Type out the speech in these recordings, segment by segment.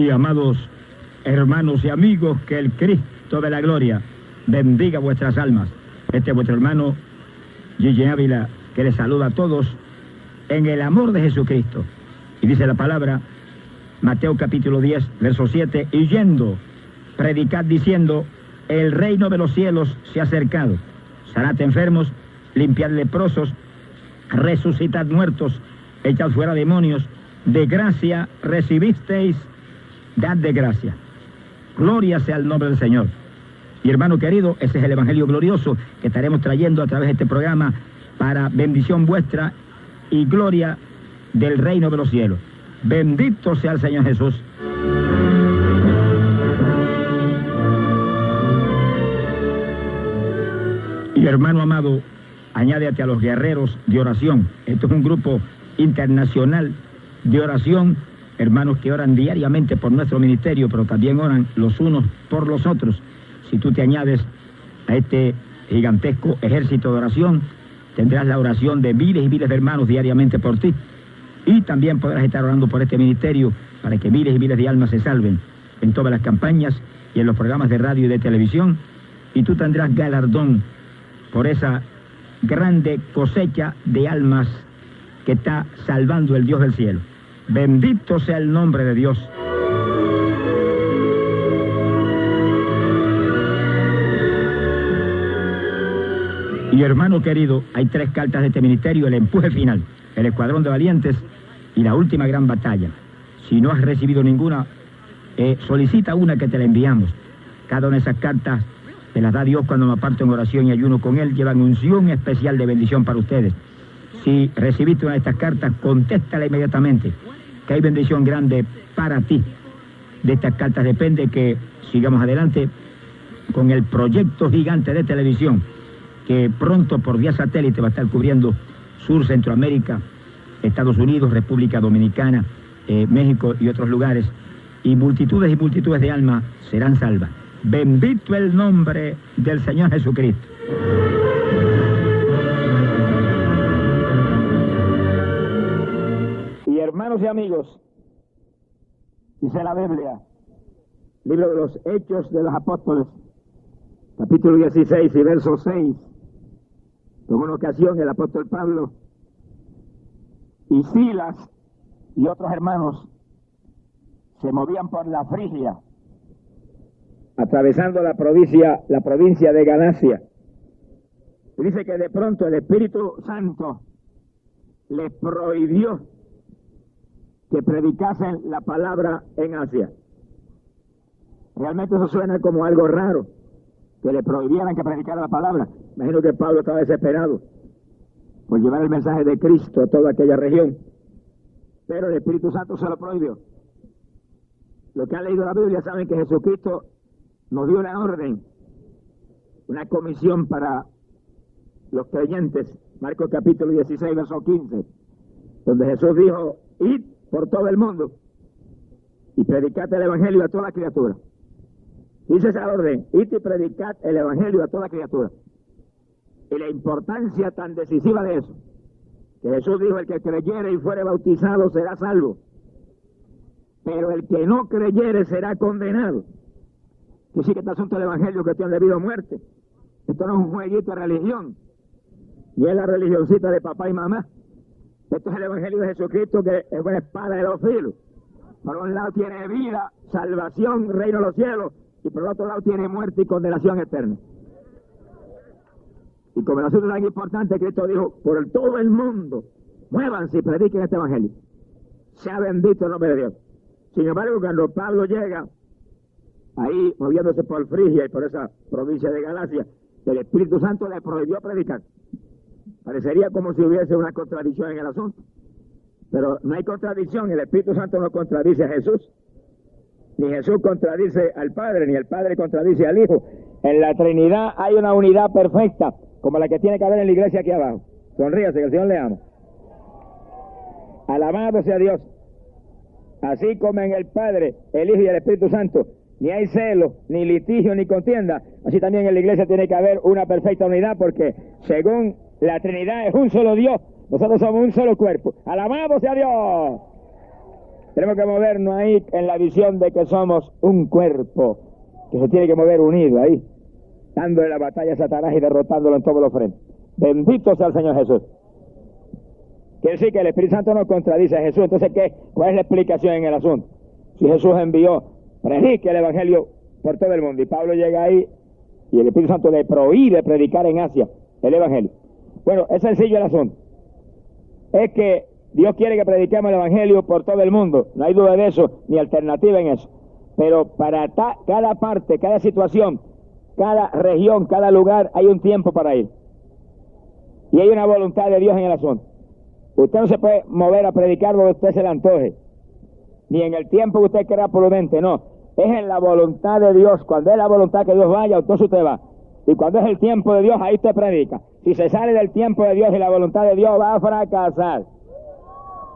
Y amados hermanos y amigos, que el Cristo de la gloria bendiga vuestras almas. Este es vuestro hermano Gigi Ávila, que les saluda a todos en el amor de Jesucristo. Y dice la palabra, Mateo capítulo 10, verso 7, y yendo, predicad diciendo, el reino de los cielos se ha acercado. Sanad enfermos, limpiad leprosos, resucitad muertos, echad fuera demonios, de gracia recibisteis, dad de gracia. Gloria sea el nombre del Señor. Y hermano querido, ese es el evangelio glorioso que estaremos trayendo a través de este programa para bendición vuestra y gloria del reino de los cielos. Bendito sea el Señor Jesús. Y hermano amado, añádete a los guerreros de oración. Esto es un grupo internacional de oración, hermanos que oran diariamente por nuestro ministerio, pero también oran los unos por los otros. Si tú te añades a este gigantesco ejército de oración, tendrás la oración de miles y miles de hermanos diariamente por ti. Y también podrás estar orando por este ministerio para que miles y miles de almas se salven en todas las campañas y en los programas de radio y de televisión. Y tú tendrás galardón por esa grande cosecha de almas que está salvando el Dios del cielo. Bendito sea el nombre de Dios. Y hermano querido, hay 3 cartas de este ministerio: el empuje final, el escuadrón de valientes y la última gran batalla. Si no has recibido ninguna, solicita una que te la enviamos. Cada una de esas cartas te las da Dios cuando me aparto en oración y ayuno con Él. Llevan unción especial de bendición para ustedes. Si recibiste una de estas cartas, contéstala inmediatamente, que hay bendición grande para ti. De estas cartas depende que sigamos adelante con el proyecto gigante de televisión, que pronto por vía satélite va a estar cubriendo Sur, Centroamérica, Estados Unidos, República Dominicana, México y otros lugares. Y multitudes de almas serán salvas. Bendito el nombre del Señor Jesucristo. Y hermanos y amigos, dice la Biblia, libro de los Hechos de los Apóstoles, capítulo 16 y verso 6, en una ocasión el apóstol Pablo y Silas y otros hermanos se movían por la Frigia, atravesando la provincia de Galacia. Y dice que de pronto el Espíritu Santo les prohibió que predicasen la palabra en Asia. Realmente eso suena como algo raro, que le prohibieran que predicara la palabra. Imagino que Pablo estaba desesperado por llevar el mensaje de Cristo a toda aquella región, pero el Espíritu Santo se lo prohibió. Los que han leído la Biblia saben que Jesucristo nos dio una orden, una comisión para los creyentes. Marcos capítulo 16, verso 15, donde Jesús dijo, id por todo el mundo y predicad el evangelio a toda criatura. Dice esa orden, id y predicad el evangelio a toda criatura. Y la importancia tan decisiva de eso, que Jesús dijo, el que creyere y fuere bautizado será salvo, pero el que no creyere será condenado. Que sí que este asunto del evangelio que tiene debido a muerte. Esto no es un jueguito de religión, ni es la religioncita de papá y mamá. Esto es el evangelio de Jesucristo, que es una espada de 2 filos. Por un lado tiene vida, salvación, reino de los cielos, y por el otro lado tiene muerte y condenación eterna. Y como el asunto es tan importante, Cristo dijo, por todo el mundo, muévanse y prediquen este evangelio. Sea bendito el nombre de Dios. Sin embargo, cuando Pablo llega, ahí moviéndose por Frigia y por esa provincia de Galacia, el Espíritu Santo le prohibió predicar. Parecería como si hubiese una contradicción en el asunto, pero no hay contradicción. El Espíritu Santo no contradice a Jesús, ni Jesús contradice al Padre, ni el Padre contradice al Hijo. En la Trinidad hay una unidad perfecta, como la que tiene que haber en la iglesia aquí abajo. Sonríase, que el Señor le ama. Alabado sea Dios. Así como en el Padre, el Hijo y el Espíritu Santo ni hay celo, ni litigio, ni contienda, así también en la iglesia tiene que haber una perfecta unidad, porque según la Trinidad es un solo Dios, nosotros somos un solo cuerpo. ¡Alabado sea Dios! Tenemos que movernos ahí en la visión de que somos un cuerpo que se tiene que mover unido ahí, dándole la batalla a Satanás y derrotándolo en todos los frentes. Bendito sea el Señor Jesús. Quiere decir que el Espíritu Santo no contradice a Jesús. Entonces, ¿cuál es la explicación en el asunto? Si Jesús envió, predique el Evangelio por todo el mundo, y Pablo llega ahí y el Espíritu Santo le prohíbe predicar en Asia el Evangelio. Bueno, es sencillo el asunto. Es que Dios quiere que prediquemos el Evangelio por todo el mundo. No hay duda de eso, ni alternativa en eso. Pero para cada parte, cada situación, cada región, cada lugar, hay un tiempo para ir. Y hay una voluntad de Dios en el asunto. Usted no se puede mover a predicar donde usted se le antoje, ni en el tiempo que usted crea prudente, no. Es en la voluntad de Dios. Cuando es la voluntad que Dios vaya, entonces usted va. Y cuando es el tiempo de Dios, ahí usted predica. Si se sale del tiempo de Dios y la voluntad de Dios, va a fracasar.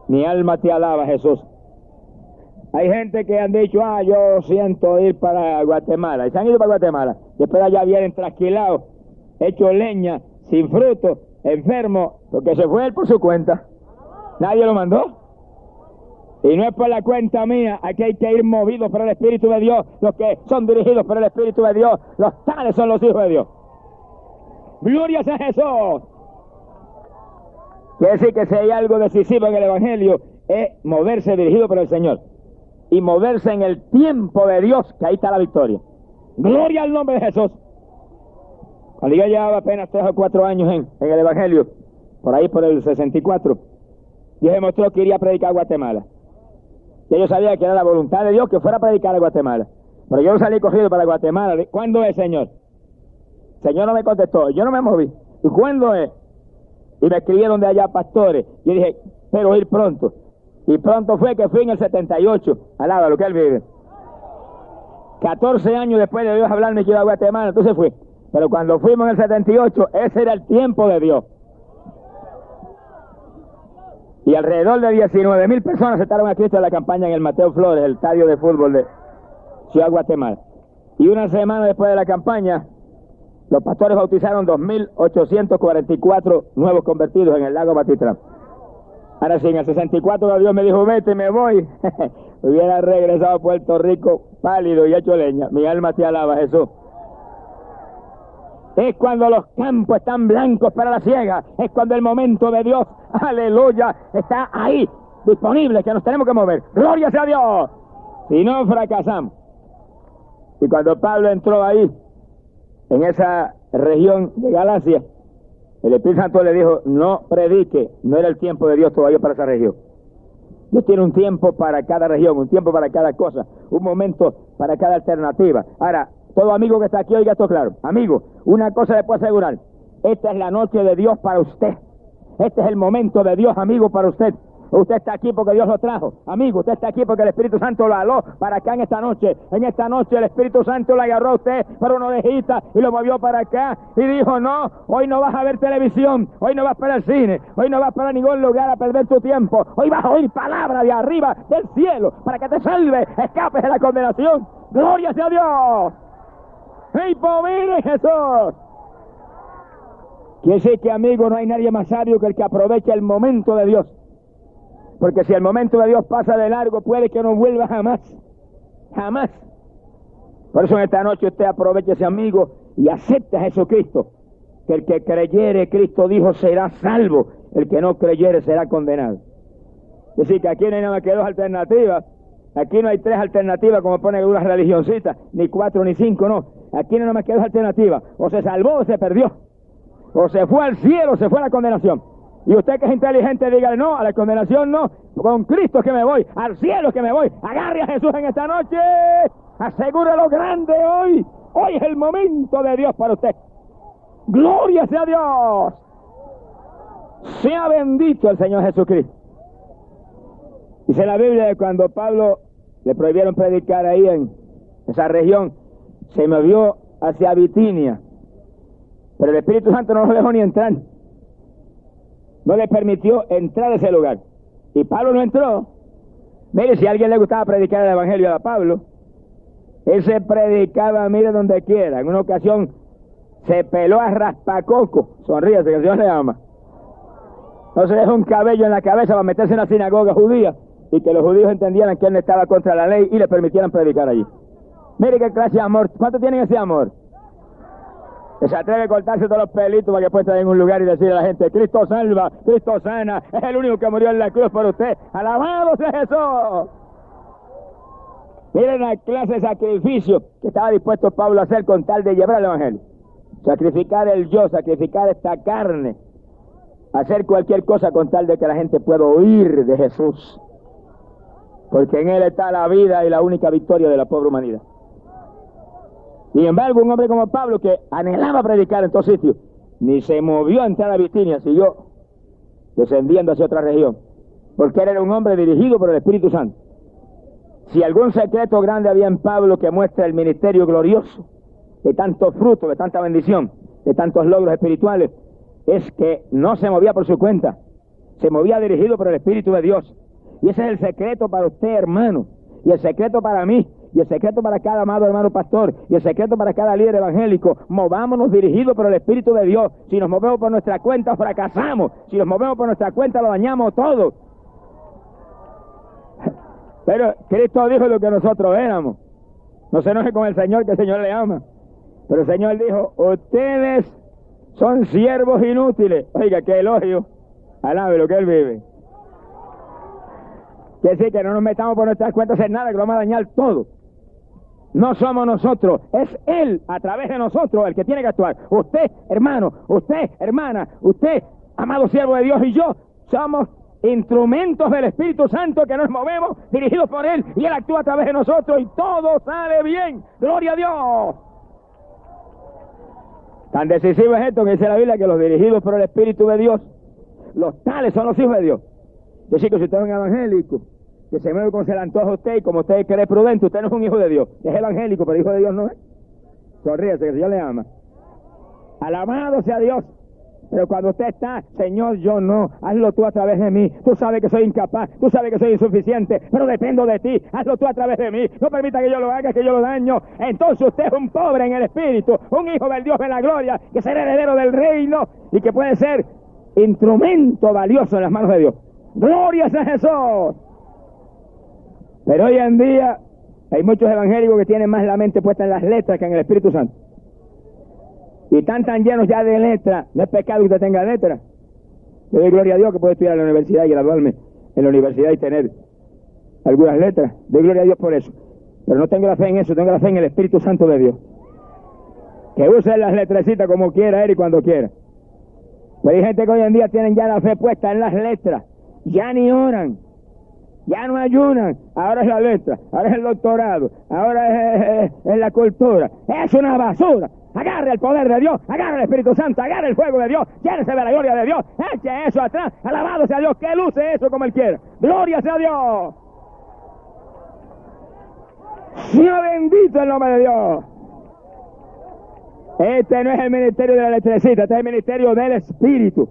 Mi alma te alaba, Jesús. Hay gente que han dicho, yo siento ir para Guatemala. Y se han ido para Guatemala. Después allá vienen trasquilados, hechos leña, sin fruto, enfermos, porque se fue él por su cuenta. Nadie lo mandó. Y no es por la cuenta mía. Aquí hay que ir movidos por el Espíritu de Dios. Los que son dirigidos por el Espíritu de Dios, los tales son los hijos de Dios. ¡Gloria sea Jesús! Quiere decir que si hay algo decisivo en el Evangelio, es moverse dirigido por el Señor. Y moverse en el tiempo de Dios, que ahí está la victoria. ¡Gloria al nombre de Jesús! Cuando yo llevaba apenas 3 o 4 años en el Evangelio, por ahí por el 64, Dios demostró que iría a predicar a Guatemala. Y yo sabía que era la voluntad de Dios que fuera a predicar a Guatemala. Pero yo no salí corrido para Guatemala. ¿Cuándo es, Señor? El Señor no me contestó, yo no me moví. ¿Y cuándo es? Y me escribieron de allá pastores. Yo dije, pero ir pronto. Y pronto fue que fui en el 78. Alaba lo que él vive. 14 años después de Dios hablarme que iba a Guatemala, entonces fui. Pero cuando fuimos en el 78, ese era el tiempo de Dios. Y alrededor de 19,000 personas aceptaron a Cristo en la campaña en el Mateo Flores, el estadio de fútbol de Ciudad Guatemala. Y una semana después de la campaña, los pastores bautizaron 2,844 nuevos convertidos en el lago Batitlán. Ahora sí, en el 64 Dios me dijo, vete, me voy. Hubiera regresado a Puerto Rico pálido y hecho leña. Mi alma te alaba, Jesús. Es cuando los campos están blancos para la siega. Es cuando el momento de Dios, aleluya, está ahí, disponible, que nos tenemos que mover. ¡Gloria sea a Dios! Si no, fracasamos. Y cuando Pablo entró ahí, en esa región de Galacia, el Espíritu Santo le dijo, no predique, no era el tiempo de Dios todavía para esa región. Dios tiene un tiempo para cada región, un tiempo para cada cosa, un momento para cada alternativa. Ahora, todo amigo que está aquí, oiga esto claro. Amigo, una cosa le puedo asegurar. Esta es la noche de Dios para usted. Este es el momento de Dios, amigo, para usted. Usted está aquí porque Dios lo trajo. Amigo, usted está aquí porque el Espíritu Santo lo aló para acá en esta noche. En esta noche el Espíritu Santo lo agarró a usted por una orejita y lo movió para acá. Y dijo, no, hoy no vas a ver televisión. Hoy no vas para el cine. Hoy no vas para ningún lugar a perder tu tiempo. Hoy vas a oír palabra de arriba del cielo para que te salve, escapes de la condenación. ¡Gloria sea a Dios! ¡Hey, pobre Jesús! Quiere decir que, amigo, no hay nadie más sabio que el que aproveche el momento de Dios. Porque si el momento de Dios pasa de largo, puede que no vuelva jamás. Jamás. Por eso en esta noche usted aproveche ese amigo y acepte a Jesucristo. Que el que creyere, Cristo dijo, será salvo. El que no creyere será condenado. Es decir, que aquí no hay nada más que 2 alternativas. Aquí no hay 3 alternativas como ponen algunas religioncitas, ni 4 ni 5, no. Aquí no hay nada más que 2 alternativas. O se salvó o se perdió. O se fue al cielo o se fue a la condenación. Y usted que es inteligente, dígale, no, a la condenación no, con Cristo es que me voy, al cielo es que me voy. Agarre a Jesús en esta noche, asegure lo grande hoy. Hoy es el momento de Dios para usted. Gloria sea a Dios. Sea bendito el Señor Jesucristo. Dice la Biblia que cuando Pablo le prohibieron predicar ahí en esa región, se movió hacia Bitinia. Pero el Espíritu Santo no lo dejó ni entrar. No le permitió entrar a ese lugar. Y Pablo no entró. Mire, si a alguien le gustaba predicar el Evangelio a Pablo, él se predicaba, mire, donde quiera. En una ocasión se peló a raspacoco. Sonríase, que el Señor le ama. No se dejó un cabello en la cabeza para meterse en la sinagoga judía. y que los judíos entendieran que él no estaba contra la ley y le permitieran predicar allí. Mire qué clase de amor. ¿Cuántos tienen ese amor? Que se atreve a cortarse todos los pelitos para que pueda estar en un lugar y decirle a la gente: Cristo salva, Cristo sana, es el único que murió en la cruz por usted. ¡Alabado sea Jesús! Miren la clase de sacrificio que estaba dispuesto Pablo a hacer con tal de llevar el evangelio. Sacrificar el yo, sacrificar esta carne, hacer cualquier cosa con tal de que la gente pueda oír de Jesús, porque en él está la vida y la única victoria de la pobre humanidad. Sin embargo, un hombre como Pablo, que anhelaba predicar en todos sitios, ni se movió a entrar a Bitinia, siguió descendiendo hacia otra región, porque él era un hombre dirigido por el Espíritu Santo. Si algún secreto grande había en Pablo que muestra el ministerio glorioso, de tantos frutos, de tanta bendición, de tantos logros espirituales, es que no se movía por su cuenta, se movía dirigido por el Espíritu de Dios. Y ese es el secreto para usted, hermano, y el secreto para mí, y el secreto para cada amado hermano pastor, y el secreto para cada líder evangélico. Movámonos dirigidos por el Espíritu de Dios. Si nos movemos por nuestra cuenta, fracasamos. Si nos movemos por nuestra cuenta, lo dañamos todo. Pero Cristo dijo lo que nosotros éramos. No se enoje con el Señor, que el Señor le ama. Pero el Señor dijo: ustedes son siervos inútiles. Oiga, qué elogio. Alabe lo que Él vive. Quiere decir que no nos metamos por nuestras cuentas a hacer nada, que lo vamos a dañar todo. No somos nosotros, es Él a través de nosotros el que tiene que actuar. Usted, hermano, usted, hermana, usted, amado siervo de Dios, y yo somos instrumentos del Espíritu Santo que nos movemos dirigidos por Él, y Él actúa a través de nosotros y todo sale bien. ¡Gloria a Dios! Tan decisivo es esto que dice la Biblia, que los dirigidos por el Espíritu de Dios, los tales son los hijos de Dios. Yo sí que si usted es un evangélico, que se mueve como se le antoja a usted y como usted cree prudente, usted no es un hijo de Dios. Es evangélico, pero hijo de Dios no es. Sonríese, que el Señor le ama. Alabado sea Dios. Pero cuando usted está: Señor, yo no, hazlo tú a través de mí. Tú sabes que soy incapaz, tú sabes que soy insuficiente, pero dependo de ti, hazlo tú a través de mí. No permita que yo lo haga, que yo lo daño. Entonces usted es un pobre en el espíritu, un hijo del Dios de la gloria, que será heredero del reino y que puede ser instrumento valioso en las manos de Dios. ¡Gloria a Jesús! Pero hoy en día hay muchos evangélicos que tienen más la mente puesta en las letras que en el Espíritu Santo. Y están tan llenos ya de letras. No es pecado que usted tenga letras. Yo doy gloria a Dios que puedo estudiar en la universidad y graduarme en la universidad y tener algunas letras. Doy gloria a Dios por eso. Pero no tengo la fe en eso, tengo la fe en el Espíritu Santo de Dios. Que use las letrecitas como quiera Él y cuando quiera. Pero hay gente que hoy en día tienen ya la fe puesta en las letras. Ya ni oran, ya no ayunan. Ahora es la letra, ahora es el doctorado, ahora es la cultura. Es una basura. Agarre el poder de Dios, agarre el Espíritu Santo, agarre el fuego de Dios, llénese de la gloria de Dios, eche eso atrás. Alabado sea Dios, que luce eso como Él quiera. Gloria sea Dios. Sea bendito el nombre de Dios. Este no es el ministerio de la letrecita, este es el ministerio del Espíritu.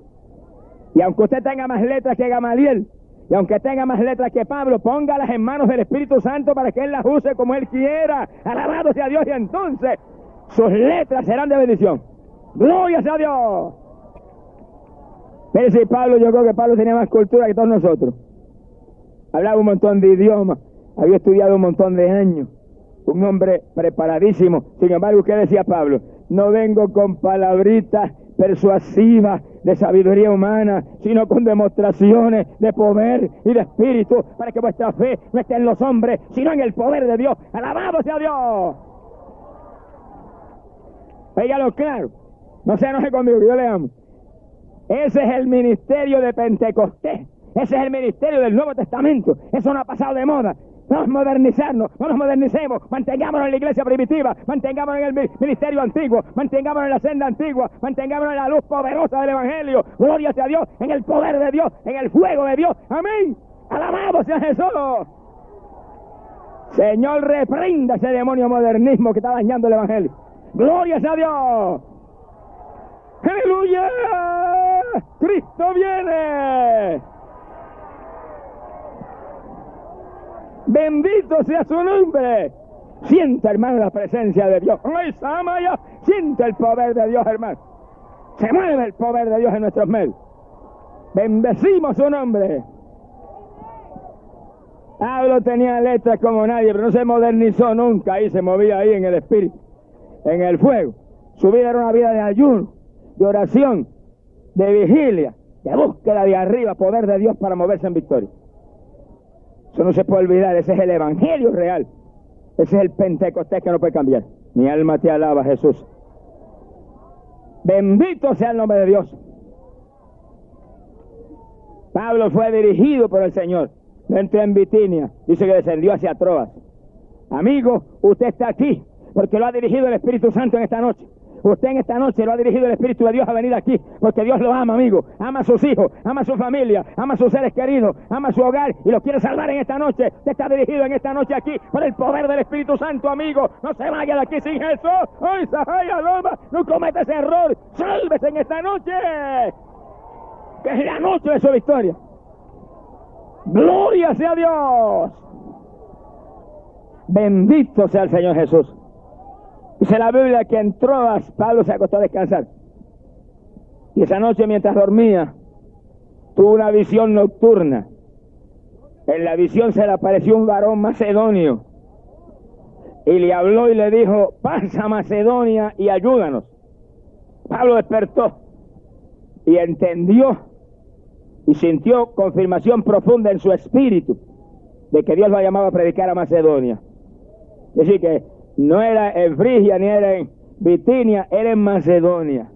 Y aunque usted tenga más letras que Gamaliel, y aunque tenga más letras que Pablo, póngalas en manos del Espíritu Santo para que Él las use como Él quiera. Alabado sea Dios, y entonces sus letras serán de bendición. ¡Gloria sea Dios! Pero si Pablo, yo creo que Pablo tenía más cultura que todos nosotros. Hablaba un montón de idiomas, había estudiado un montón de años. Un hombre preparadísimo. Sin embargo, ¿qué decía Pablo? No vengo con palabritas persuasivas de sabiduría humana, sino con demostraciones de poder y de espíritu, para que vuestra fe no esté en los hombres, sino en el poder de Dios. ¡Alabado sea Dios! Óigalo claro, no se enoje conmigo, que yo le amo. Ese es el ministerio de Pentecostés, ese es el ministerio del Nuevo Testamento. Eso no ha pasado de moda. Vamos a modernizarnos, no nos modernicemos, mantengámonos en la iglesia primitiva, mantengámonos en el ministerio antiguo, mantengámonos en la senda antigua, mantengámonos en la luz poderosa del Evangelio. Gloria sea a Dios, en el poder de Dios, en el fuego de Dios. Amén. Alabado sea Jesús. Señor, reprenda ese demonio modernismo que está dañando el Evangelio. Gloria sea a Dios. ¡Aleluya! ¡Cristo viene! ¡Bendito sea su nombre! Sienta, hermano, la presencia de Dios. ¡Ay, Samaya! Siente el poder de Dios, hermano. Se mueve el poder de Dios en nuestros medios. Bendecimos su nombre. Pablo tenía letras como nadie, pero no se modernizó nunca, ahí se movía ahí en el espíritu, en el fuego. Su vida era una vida de ayuno, de oración, de vigilia, de búsqueda de arriba, poder de Dios para moverse en victoria. Eso no se puede olvidar, ese es el evangelio real. Ese es el Pentecostés que no puede cambiar. Mi alma te alaba, Jesús. Bendito sea el nombre de Dios. Pablo fue dirigido por el Señor. Entró en Bitinia, dice que descendió hacia Troas. Amigo, usted está aquí porque lo ha dirigido el Espíritu Santo en esta noche. Usted en esta noche lo ha dirigido el Espíritu de Dios a venir aquí, porque Dios lo ama, amigo. Ama a sus hijos, ama a su familia, ama a sus seres queridos, ama a su hogar y lo quiere salvar en esta noche. Usted está dirigido en esta noche aquí por el poder del Espíritu Santo, amigo. No se vaya de aquí sin Jesús. ¡Ay, Sahaya, Loma! No cometa ese error. ¡Sálvese en esta noche! Que es la noche de su victoria. ¡Gloria sea Dios! Bendito sea el Señor Jesús. Dice la Biblia que en Troas Pablo se acostó a descansar. Y esa noche mientras dormía, tuvo una visión nocturna. En la visión se le apareció un varón macedonio. Y le habló y le dijo, pasa a Macedonia y ayúdanos. Pablo despertó y entendió y sintió confirmación profunda en su espíritu de que Dios lo llamaba a predicar a Macedonia. Es decir, que no era en Frigia ni era en Bitinia, era en Macedonia.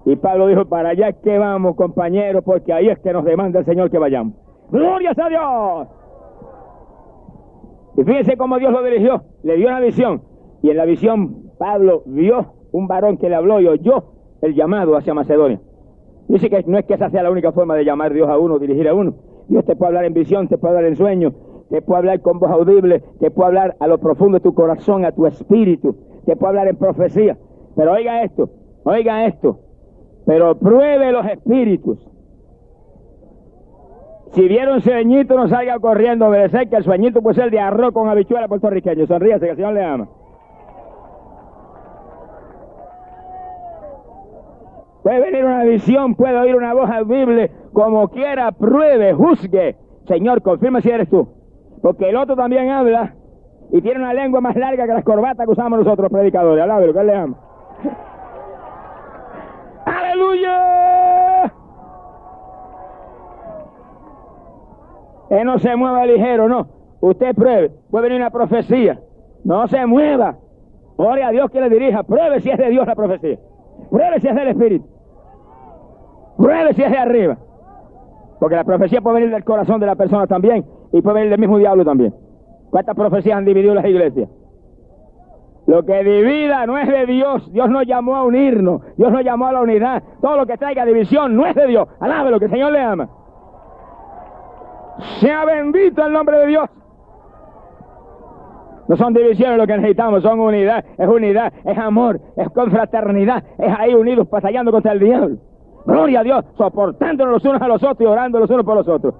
Y Pablo dijo, para allá es que vamos, compañeros, porque ahí es que nos demanda el Señor que vayamos. ¡Gloria a Dios! Y fíjense cómo Dios lo dirigió, le dio una visión. Y en la visión Pablo vio un varón que le habló y oyó el llamado hacia Macedonia. Dice que no es que esa sea la única forma de llamar a Dios a uno, dirigir a uno. Dios te puede hablar en visión, te puede hablar en sueño, te puede hablar con voz audible, te puede hablar a lo profundo de tu corazón, a tu espíritu, te puede hablar en profecía. Pero oiga esto, pero pruebe los espíritus. Si viene un sueñito, no salga corriendo a obedecer, que el sueñito puede ser de arroz con habichuela puertorriqueño. Sonríase, que el Señor le ama. Puede venir una visión, puede oír una voz audible, como quiera, pruebe, juzgue. Señor, confirma si eres tú. Porque el otro también habla y tiene una lengua más larga que las corbatas que usamos nosotros, predicadores. Alábelo, que él le ama. ¡Aleluya! Que no se mueva ligero, no. Usted pruebe. Puede venir una profecía. No se mueva. Ore a Dios que le dirija. Pruebe si es de Dios la profecía. Pruebe si es del Espíritu. Pruebe si es de arriba. Porque la profecía puede venir del corazón de la persona también. Y puede venir del mismo diablo también. ¿Cuántas profecías han dividido las iglesias? Lo que divida no es de Dios. Dios nos llamó a unirnos. Dios nos llamó a la unidad. Todo lo que traiga división no es de Dios. Alábelo, que el Señor le ama. Sea bendito el nombre de Dios. No son divisiones lo que necesitamos, son unidad, es amor, es confraternidad, es ahí unidos batallando contra el diablo. Gloria a Dios, soportándonos los unos a los otros y orando los unos por los otros.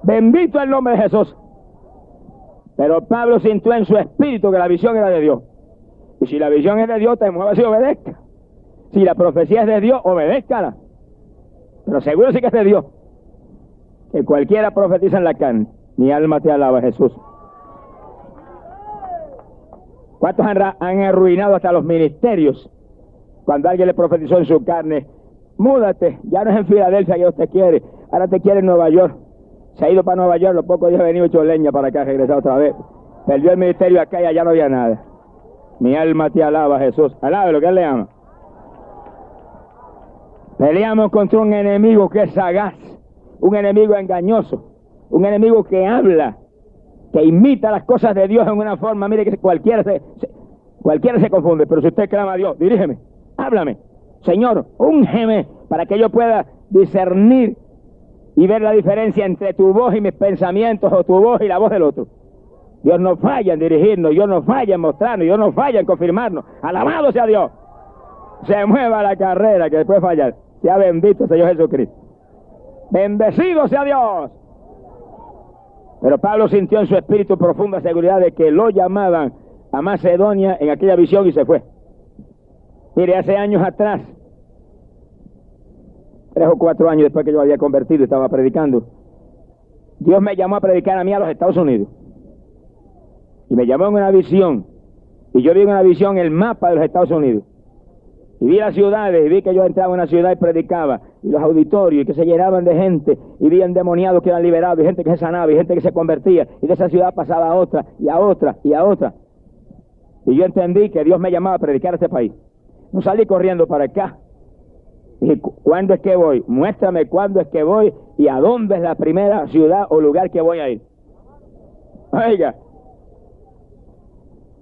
Bendito el nombre de Jesús. Pero Pablo sintió en su espíritu que la visión era de Dios. Y si la visión es de Dios, te muevas y obedezca. Si la profecía es de Dios, obedézcala. Pero seguro sí que es de Dios. Que cualquiera profetiza en la carne. Mi alma te alaba, Jesús. ¿Cuántos han arruinado hasta los ministerios? Cuando alguien le profetizó en su carne, múdate, ya no es en Filadelfia que Dios te quiere, ahora te quiere en Nueva York. Se ha ido para Nueva York, los pocos días ha venido hecho leña para acá, regresado otra vez. Perdió el ministerio acá y allá no había nada. Mi alma te alaba, Jesús. Alábelo, que él le ama. Peleamos contra un enemigo que es sagaz, un enemigo engañoso, un enemigo que habla, que imita las cosas de Dios en una forma, mire que cualquiera se confunde, pero si usted clama a Dios, dirígeme, háblame, Señor, úngeme para que yo pueda discernir y ver la diferencia entre tu voz y mis pensamientos, o tu voz y la voz del otro. Dios no falla en dirigirnos, Dios no falla en mostrarnos, Dios no falla en confirmarnos. Alabado sea Dios. Se mueva la carrera que después fallar. Sea bendito el Señor Jesucristo. Bendecido sea Dios. Pero Pablo sintió en su espíritu profunda seguridad de que lo llamaban a Macedonia en aquella visión y se fue. Mire, hace años atrás, 3 o 4 años después que yo había convertido y estaba predicando, Dios me llamó a predicar a mí a los Estados Unidos. Y me llamó en una visión. Y yo vi en una visión el mapa de los Estados Unidos. Y vi las ciudades, y vi que yo entraba en una ciudad y predicaba. Y los auditorios, y que se llenaban de gente. Y vi endemoniados que eran liberados, y gente que se sanaba, y gente que se convertía. Y de esa ciudad pasaba a otra, y a otra, y a otra. Y yo entendí que Dios me llamaba a predicar a este país. No salí corriendo para acá. Dije, ¿cuándo es que voy? Muéstrame cuándo es que voy y a dónde es la primera ciudad o lugar que voy a ir. Oiga.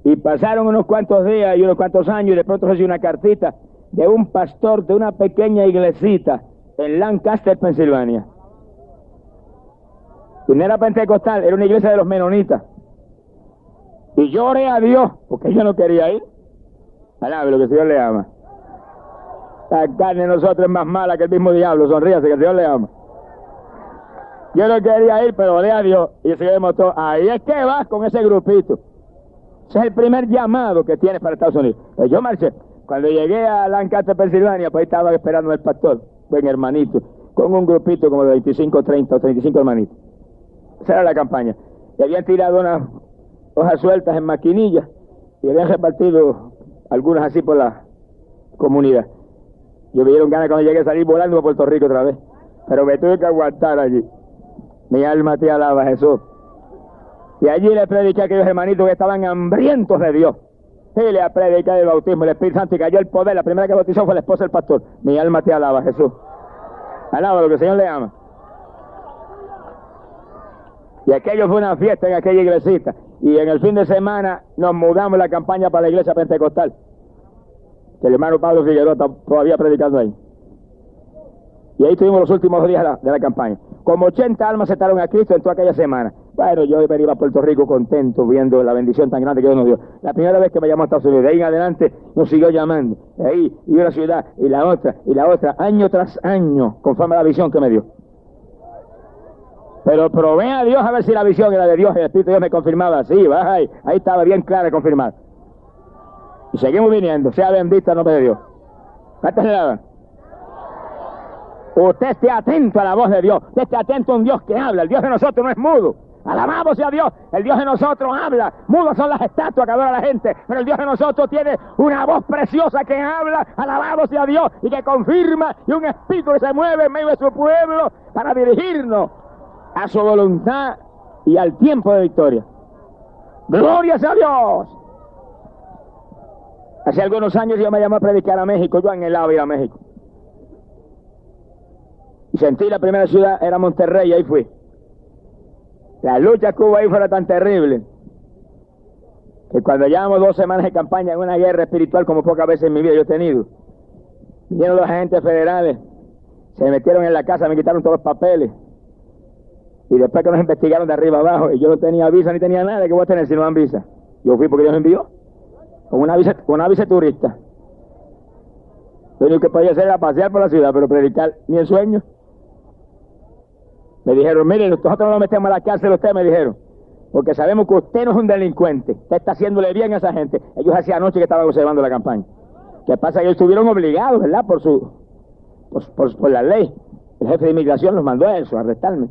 Y pasaron unos cuantos días y unos cuantos años y de pronto recibí una cartita de un pastor de una pequeña iglesita en Lancaster, Pensilvania. Y no era pentecostal, era una iglesia de los menonitas. Y yo oré a Dios, porque yo no quería ir. Alabe lo que el Señor le ama. La carne de nosotros es más mala que el mismo diablo, sonríase que el Señor le ama. Yo no quería ir, pero oré a Dios y el Señor me mostró, ahí es que vas con ese grupito. Ese es el primer llamado que tienes para Estados Unidos. Pues yo marché. Cuando llegué a Lancaster, Pensilvania, pues ahí estaba esperando el pastor, buen hermanito, con un grupito como de 25, 30 o 35 hermanitos. Esa era la campaña. Y habían tirado unas hojas sueltas en maquinillas y habían repartido algunas así por la comunidad. Yo me dieron ganas cuando llegué a salir volando a Puerto Rico otra vez. Pero me tuve que aguantar allí. Mi alma te alaba, Jesús. Y allí le prediqué a aquellos hermanitos que estaban hambrientos de Dios. Y le prediqué el bautismo, el Espíritu Santo, y cayó el poder. La primera que bautizó fue la esposa del pastor. Mi alma te alaba, Jesús. Alaba lo que el Señor le ama. Y aquello fue una fiesta en aquella iglesita. Y en el fin de semana nos mudamos la campaña para la iglesia pentecostal. Que el hermano Pablo Figueroa está todavía predicando ahí. Y ahí estuvimos los últimos días de la campaña. Como 80 almas aceptaron a Cristo en toda aquella semana. Bueno, yo iba a Puerto Rico contento viendo la bendición tan grande que Dios nos dio. La primera vez que me llamó a Estados Unidos, de ahí en adelante nos siguió llamando. De ahí, y una ciudad, y la otra, año tras año, conforme a la visión que me dio. Pero probé a Dios a ver si la visión era de Dios, y el Espíritu de Dios me confirmaba. Sí, baja ahí estaba bien clara y confirmada. Y seguimos viniendo, sea bendito el nombre de Dios. ¿Cuántas le daban? Usted esté atento a la voz de Dios, usted esté atento a un Dios que habla. El Dios de nosotros no es mudo. Alabamos sea Dios, el Dios de nosotros habla. Mudos son las estatuas que adora la gente, pero el Dios de nosotros tiene una voz preciosa que habla. Alabamos sea Dios y que confirma, y un espíritu que se mueve en medio de su pueblo para dirigirnos a su voluntad y al tiempo de victoria. ¡Gloria sea Dios! Hace algunos años yo me llamé a predicar a México, yo anhelaba ir a México. Y sentí la primera ciudad, era Monterrey, y ahí fui. La lucha que hubo ahí fue tan terrible, que cuando llevamos 2 semanas de campaña en una guerra espiritual como pocas veces en mi vida yo he tenido, vinieron los agentes federales, se metieron en la casa, me quitaron todos los papeles, y después que nos investigaron de arriba abajo, y yo no tenía visa ni tenía nada, ¿qué voy a tener si no dan visa? Yo fui porque Dios me envió, con una visa turista. Lo único que podía hacer era pasear por la ciudad, pero predicar ni en sueño. Me dijeron, mire, nosotros no lo metemos a la cárcel, usted, me dijeron, porque sabemos que usted no es un delincuente, usted está haciéndole bien a esa gente. Ellos hacía anoche que estaban observando la campaña. ¿Qué pasa? Que ellos estuvieron obligados, ¿verdad? Por la ley. El jefe de inmigración los mandó a eso, a arrestarme.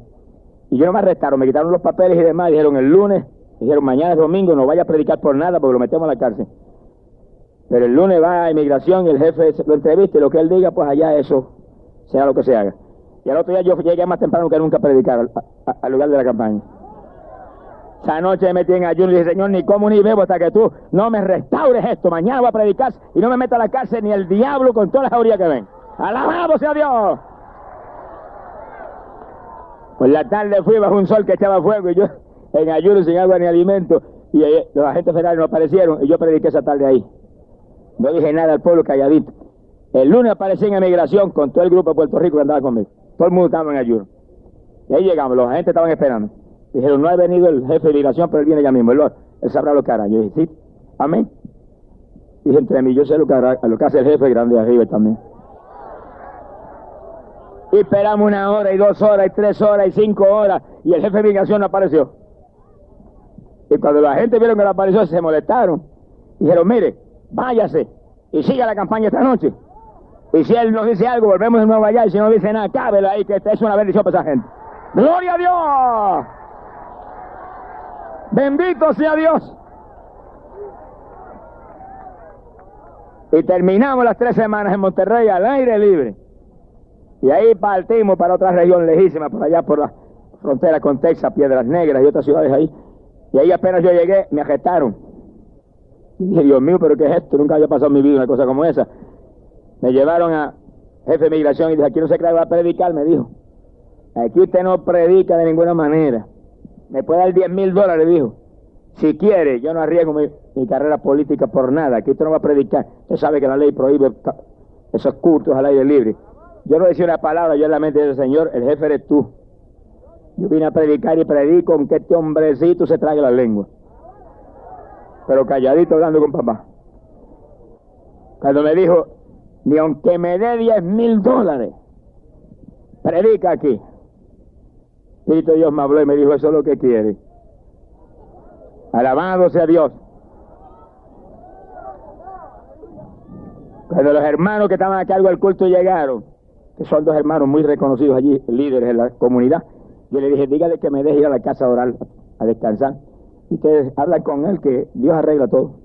Y yo no me arrestaron, me quitaron los papeles y demás, dijeron el lunes, dijeron mañana es domingo, no vaya a predicar por nada porque lo metemos a la cárcel. Pero el lunes va a inmigración y el jefe lo entrevista y lo que él diga, pues allá eso sea lo que se haga. Y al otro día yo llegué más temprano que nunca a predicar al lugar de la campaña. Esa noche me metí en ayuno y dije, Señor, ni como ni bebo hasta que tú no me restaures esto. Mañana voy a predicar y no me meta a la cárcel ni el diablo con todas las jaurías que ven. ¡Alabado sea Dios! Por la tarde fui bajo un sol que echaba fuego y yo en ayuno sin agua ni alimento. Y los agentes federales no aparecieron y yo prediqué esa tarde ahí. No dije nada al pueblo calladito. El lunes aparecí en emigración con todo el grupo de Puerto Rico que andaba conmigo. Todo el mundo estaba en ayuno. Y ahí llegamos, los agentes estaban esperando. Dijeron, no ha venido el jefe de migración, pero él viene ya mismo. Él sabrá lo que hará. Yo dije, sí, amén. Dije entre mí, yo sé lo que hará, lo que hace el jefe grande de arriba también. Y esperamos 1 hora, y 2 horas, y 3 horas, y 5 horas, y el jefe de migración no apareció. Y cuando la gente vieron que no apareció, se molestaron. Dijeron, mire, váyase, y siga la campaña esta noche. Y si él nos dice algo, volvemos de nuevo allá, y si no dice nada, cábelo ahí, que esta es una bendición para esa gente. ¡Gloria a Dios! ¡Bendito sea Dios! Y terminamos las 3 semanas en Monterrey al aire libre. Y ahí partimos para otra región lejísima, por allá por la frontera con Texas, Piedras Negras y otras ciudades ahí. Y ahí apenas yo llegué, me arrestaron. Y dije, Dios mío, ¿pero qué es esto? Nunca había pasado en mi vida una cosa como esa. Me llevaron a jefe de migración y dije, aquí no se cree que va a predicar, me dijo. Aquí usted no predica de ninguna manera. Me puede dar $10,000, dijo. Si quiere, yo no arriesgo mi carrera política por nada. Aquí usted no va a predicar. Usted sabe que la ley prohíbe esos cultos al aire libre. Yo no decía una palabra, yo en la mente del Señor, el jefe eres tú. Yo vine a predicar y predico con que este hombrecito se trague la lengua. Pero calladito hablando con papá. Cuando me dijo, ni aunque me dé $10,000, predica aquí. Espíritu de Dios me habló y me dijo, eso es lo que quiere. Alabado sea Dios. Cuando los hermanos que estaban a cargo del culto llegaron, que son 2 hermanos muy reconocidos allí, líderes en la comunidad, yo le dije, dígale que me deje ir a la casa a orar, a descansar. Y ustedes hablan con él, que Dios arregla todo.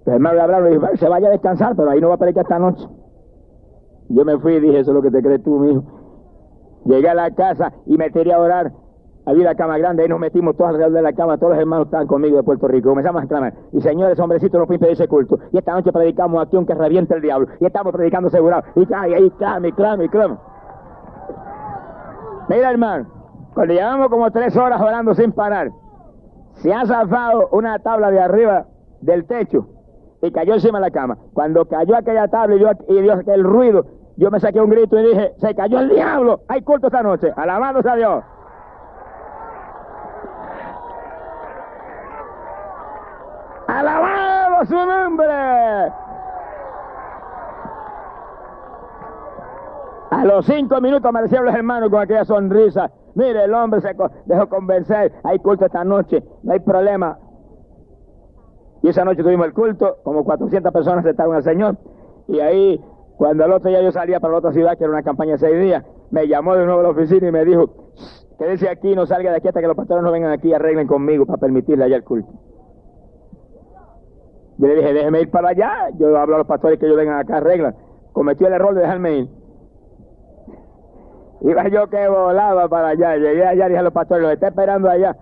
Los hermanos le hablaron y dijeron, se vaya a descansar, pero ahí no va a predicar esta noche. Yo me fui y dije, eso es lo que te crees tú, mijo. Llegué a la casa y me tiré a orar. Había la cama grande, ahí nos metimos todos alrededor de la cama, todos los hermanos estaban conmigo de Puerto Rico. Comenzamos a clamar, y señores, hombrecitos, no pueden impedir ese culto. Y esta noche predicamos aquí aunque reviente el diablo. Y estamos predicando asegurado. Y ahí clama. Mira, hermano, cuando llevamos como 3 horas orando sin parar, se ha zafado una tabla de arriba del techo y cayó encima de la cama. Cuando cayó aquella tabla y dio aquel ruido, yo me saqué un grito y dije, se cayó el diablo, hay culto esta noche, alabado sea Dios. ¡Alabado su nombre! A los 5 minutos aparecieron los hermanos con aquella sonrisa. Mire, el hombre se dejó convencer, hay culto esta noche, no hay problema. Y esa noche tuvimos el culto, como 400 personas aceptaron al Señor. Y ahí, cuando el otro día yo salía para la otra ciudad, que era una campaña de 6 días, me llamó de nuevo a la oficina y me dijo, quédese aquí, no salga de aquí hasta que los pastores no vengan aquí y arreglen conmigo para permitirle allá el culto. Yo le dije, déjeme ir para allá, yo hablo a los pastores que ellos vengan acá, arreglan. Cometí el error de dejarme ir. Iba yo que volaba para allá, llegué allá y dije a los pastores, los está esperando allá.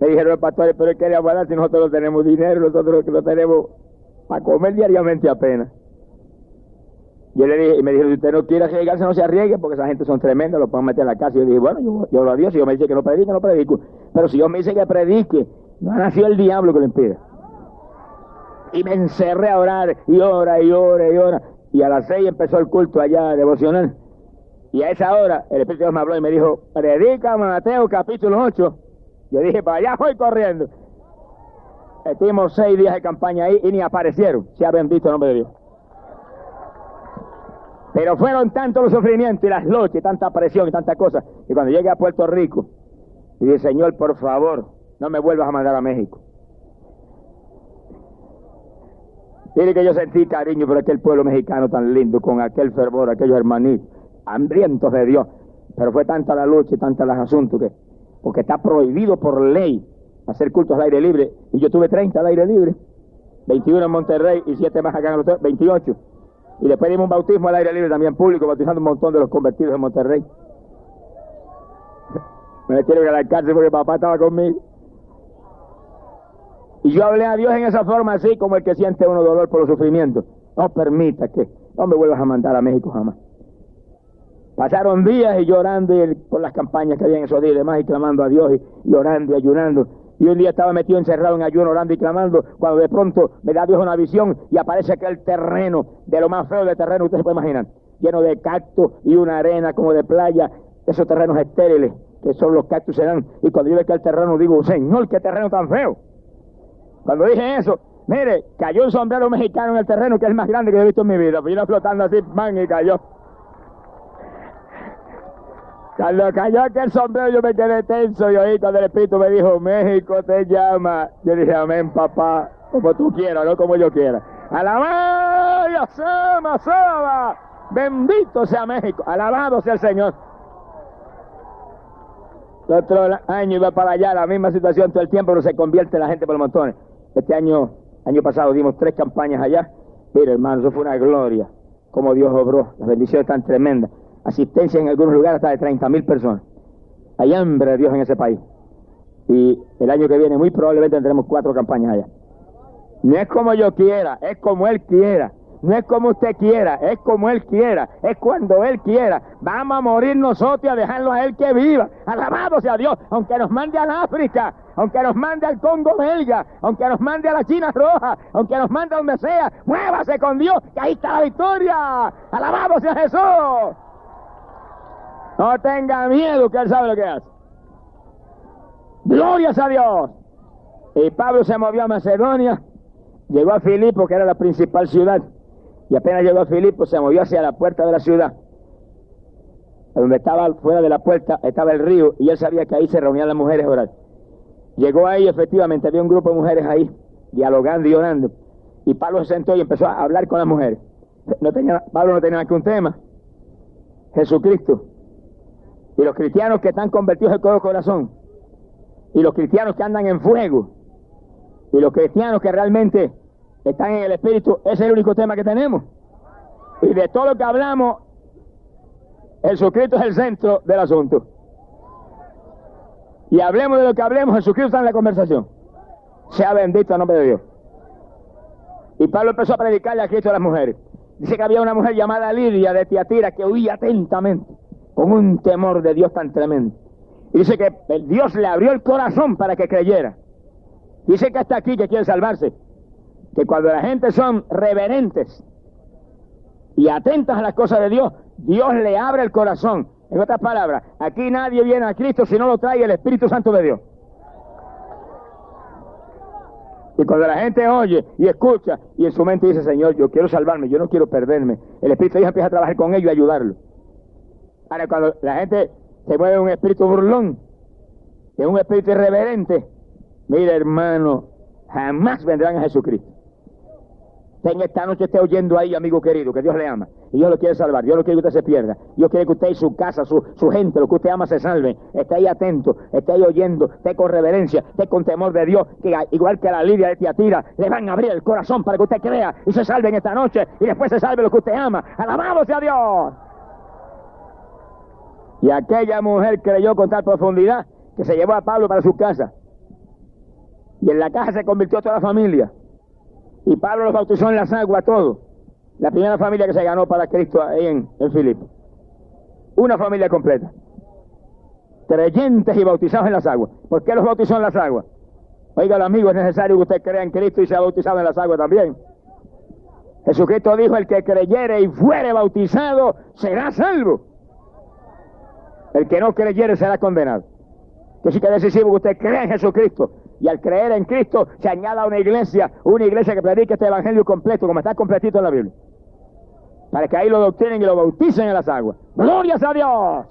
Me dijeron los pastores, pero ¿qué le vamos a dar si nosotros no tenemos dinero, nosotros lo tenemos para comer diariamente apenas? Yo le dije, y me dijeron, si usted no quiere arriesgarse, no se arriesgue, porque esa gente son tremendas, lo pueden meter en la casa. Y yo dije, bueno, yo oro a Dios, si Dios me dice que no predique, no predico. Pero si Dios me dice que predique, no ha nacido el diablo que lo impida. Y me encerré a orar, y ora. Y a las 6 empezó el culto allá devocional. Y a esa hora, el Espíritu de Dios me habló y me dijo, predica Mateo capítulo 8. Yo dije, para allá voy corriendo. Estuvimos 6 días de campaña ahí y ni aparecieron. Sea bendito el nombre de Dios. Pero fueron tantos los sufrimientos y las luchas y tanta presión y tanta cosa, que cuando llegué a Puerto Rico, dije, Señor, por favor, no me vuelvas a mandar a México. Dile que yo sentí cariño por aquel pueblo mexicano tan lindo, con aquel fervor, aquellos hermanitos, hambrientos de Dios. Pero fue tanta la lucha y tanta los asuntos que, porque está prohibido por ley hacer cultos al aire libre. Y yo tuve 30 al aire libre, 21 en Monterrey y 7 más acá en el hotel, 28. Y después dimos un bautismo al aire libre también público, bautizando un montón de los convertidos en Monterrey. Me metieron a la cárcel porque papá estaba conmigo. Y yo hablé a Dios en esa forma así, como el que siente uno dolor por los sufrimientos. No permita que no me vuelvas a mandar a México jamás. Pasaron días y llorando por las campañas que había en esos días y demás, y clamando a Dios, y orando y ayunando. Y un día estaba metido encerrado en ayuno, orando y clamando, cuando de pronto me da Dios una visión y aparece aquel terreno, de lo más feo de terreno, usted se puede imaginar, lleno de cactus y una arena como de playa, esos terrenos estériles, que son los cactus se dan. Y cuando yo veo aquel terreno digo, Señor, qué terreno tan feo. Cuando dije eso, mire, cayó un sombrero mexicano en el terreno, que es el más grande que he visto en mi vida. Vino flotando así, man, y cayó. Cuando cayó aquel sombrero yo me quedé tenso y oí cuando el Espíritu me dijo, México te llama. Yo dije, amén, papá, como tú quieras, no como yo quiera. Alabado sea, bendito sea México, alabado sea el Señor. El otro año iba para allá, la misma situación todo el tiempo, pero se convierte la gente por montones. Este año pasado dimos 3 campañas allá. Mira, hermano, eso fue una gloria. Como Dios obró, las bendiciones tan tremendas. Asistencia en algunos lugares hasta de 30,000 personas. Hay hambre de Dios en ese país. Y el año que viene muy probablemente tendremos 4 campañas allá. No es como yo quiera, es como Él quiera. No es como usted quiera, es como Él quiera, es cuando Él quiera. Vamos a morir nosotros y a dejarlo a Él que viva. Alabado sea Dios, aunque nos mande al África, aunque nos mande al Congo belga, aunque nos mande a la China roja, aunque nos mande a donde sea, muévase con Dios, que ahí está la victoria. Alabado sea Jesús. No tenga miedo, que Él sabe lo que hace. Glorias a Dios. Y Pablo se movió a Macedonia, llegó a Filipo, que era la principal ciudad. Y apenas llegó a Filipo, se movió hacia la puerta de la ciudad. Donde estaba, fuera de la puerta, estaba el río, y él sabía que ahí se reunían las mujeres a orar. Llegó ahí, efectivamente, había un grupo de mujeres ahí, dialogando y orando. Y Pablo se sentó y empezó a hablar con las mujeres. Pablo no tenía más que un tema: Jesucristo. Y los cristianos que están convertidos de todo corazón. Y los cristianos que andan en fuego. Y los cristianos que realmente están en el Espíritu, ese es el único tema que tenemos. Y de todo lo que hablamos, Jesucristo es el centro del asunto. Y hablemos de lo que hablemos, Jesucristo está en la conversación. Sea bendito el nombre de Dios. Y Pablo empezó a predicarle a Cristo a las mujeres. Dice que había una mujer llamada Lidia de Tiatira que oía atentamente, con un temor de Dios tan tremendo. Y dice que Dios le abrió el corazón para que creyera. Dice que hasta aquí que quiere salvarse. Que cuando la gente son reverentes y atentas a las cosas de Dios, Dios le abre el corazón. En otras palabras, aquí nadie viene a Cristo si no lo trae el Espíritu Santo de Dios. Y cuando la gente oye y escucha y en su mente dice: Señor, yo quiero salvarme, yo no quiero perderme, el Espíritu de Dios empieza a trabajar con ellos y ayudarlo. Ahora, cuando la gente se mueve en un espíritu burlón, en un espíritu irreverente, mire, hermano, jamás vendrán a Jesucristo. En esta noche esté oyendo ahí, amigo querido, que Dios le ama y Dios lo quiere salvar. Dios no quiere que usted se pierda. Dios quiere que usted y su casa, su gente, lo que usted ama, se salven. Esté ahí atento, esté ahí oyendo, esté con reverencia, esté con temor de Dios, que igual que a la Lidia de Tiatira, le van a abrir el corazón para que usted crea y se salve en esta noche y después se salve lo que usted ama. ¡Alabado sea Dios! Y aquella mujer creyó con tal profundidad que se llevó a Pablo para su casa. Y en la casa se convirtió toda la familia. Y Pablo los bautizó en las aguas a todos. La primera familia que se ganó para Cristo ahí en Filipo. Una familia completa. Creyentes y bautizados en las aguas. ¿Por qué los bautizó en las aguas? Oiga, amigo, es necesario que usted crea en Cristo y sea bautizado en las aguas también. Jesucristo dijo: el que creyere y fuere bautizado será salvo. El que no creyere será condenado. Que sí que es decisivo que usted crea en Jesucristo. Y al creer en Cristo se añada una iglesia que predique este evangelio completo, como está completito en la Biblia. Para que ahí lo doctrinen y lo bauticen en las aguas. ¡Glorias a Dios!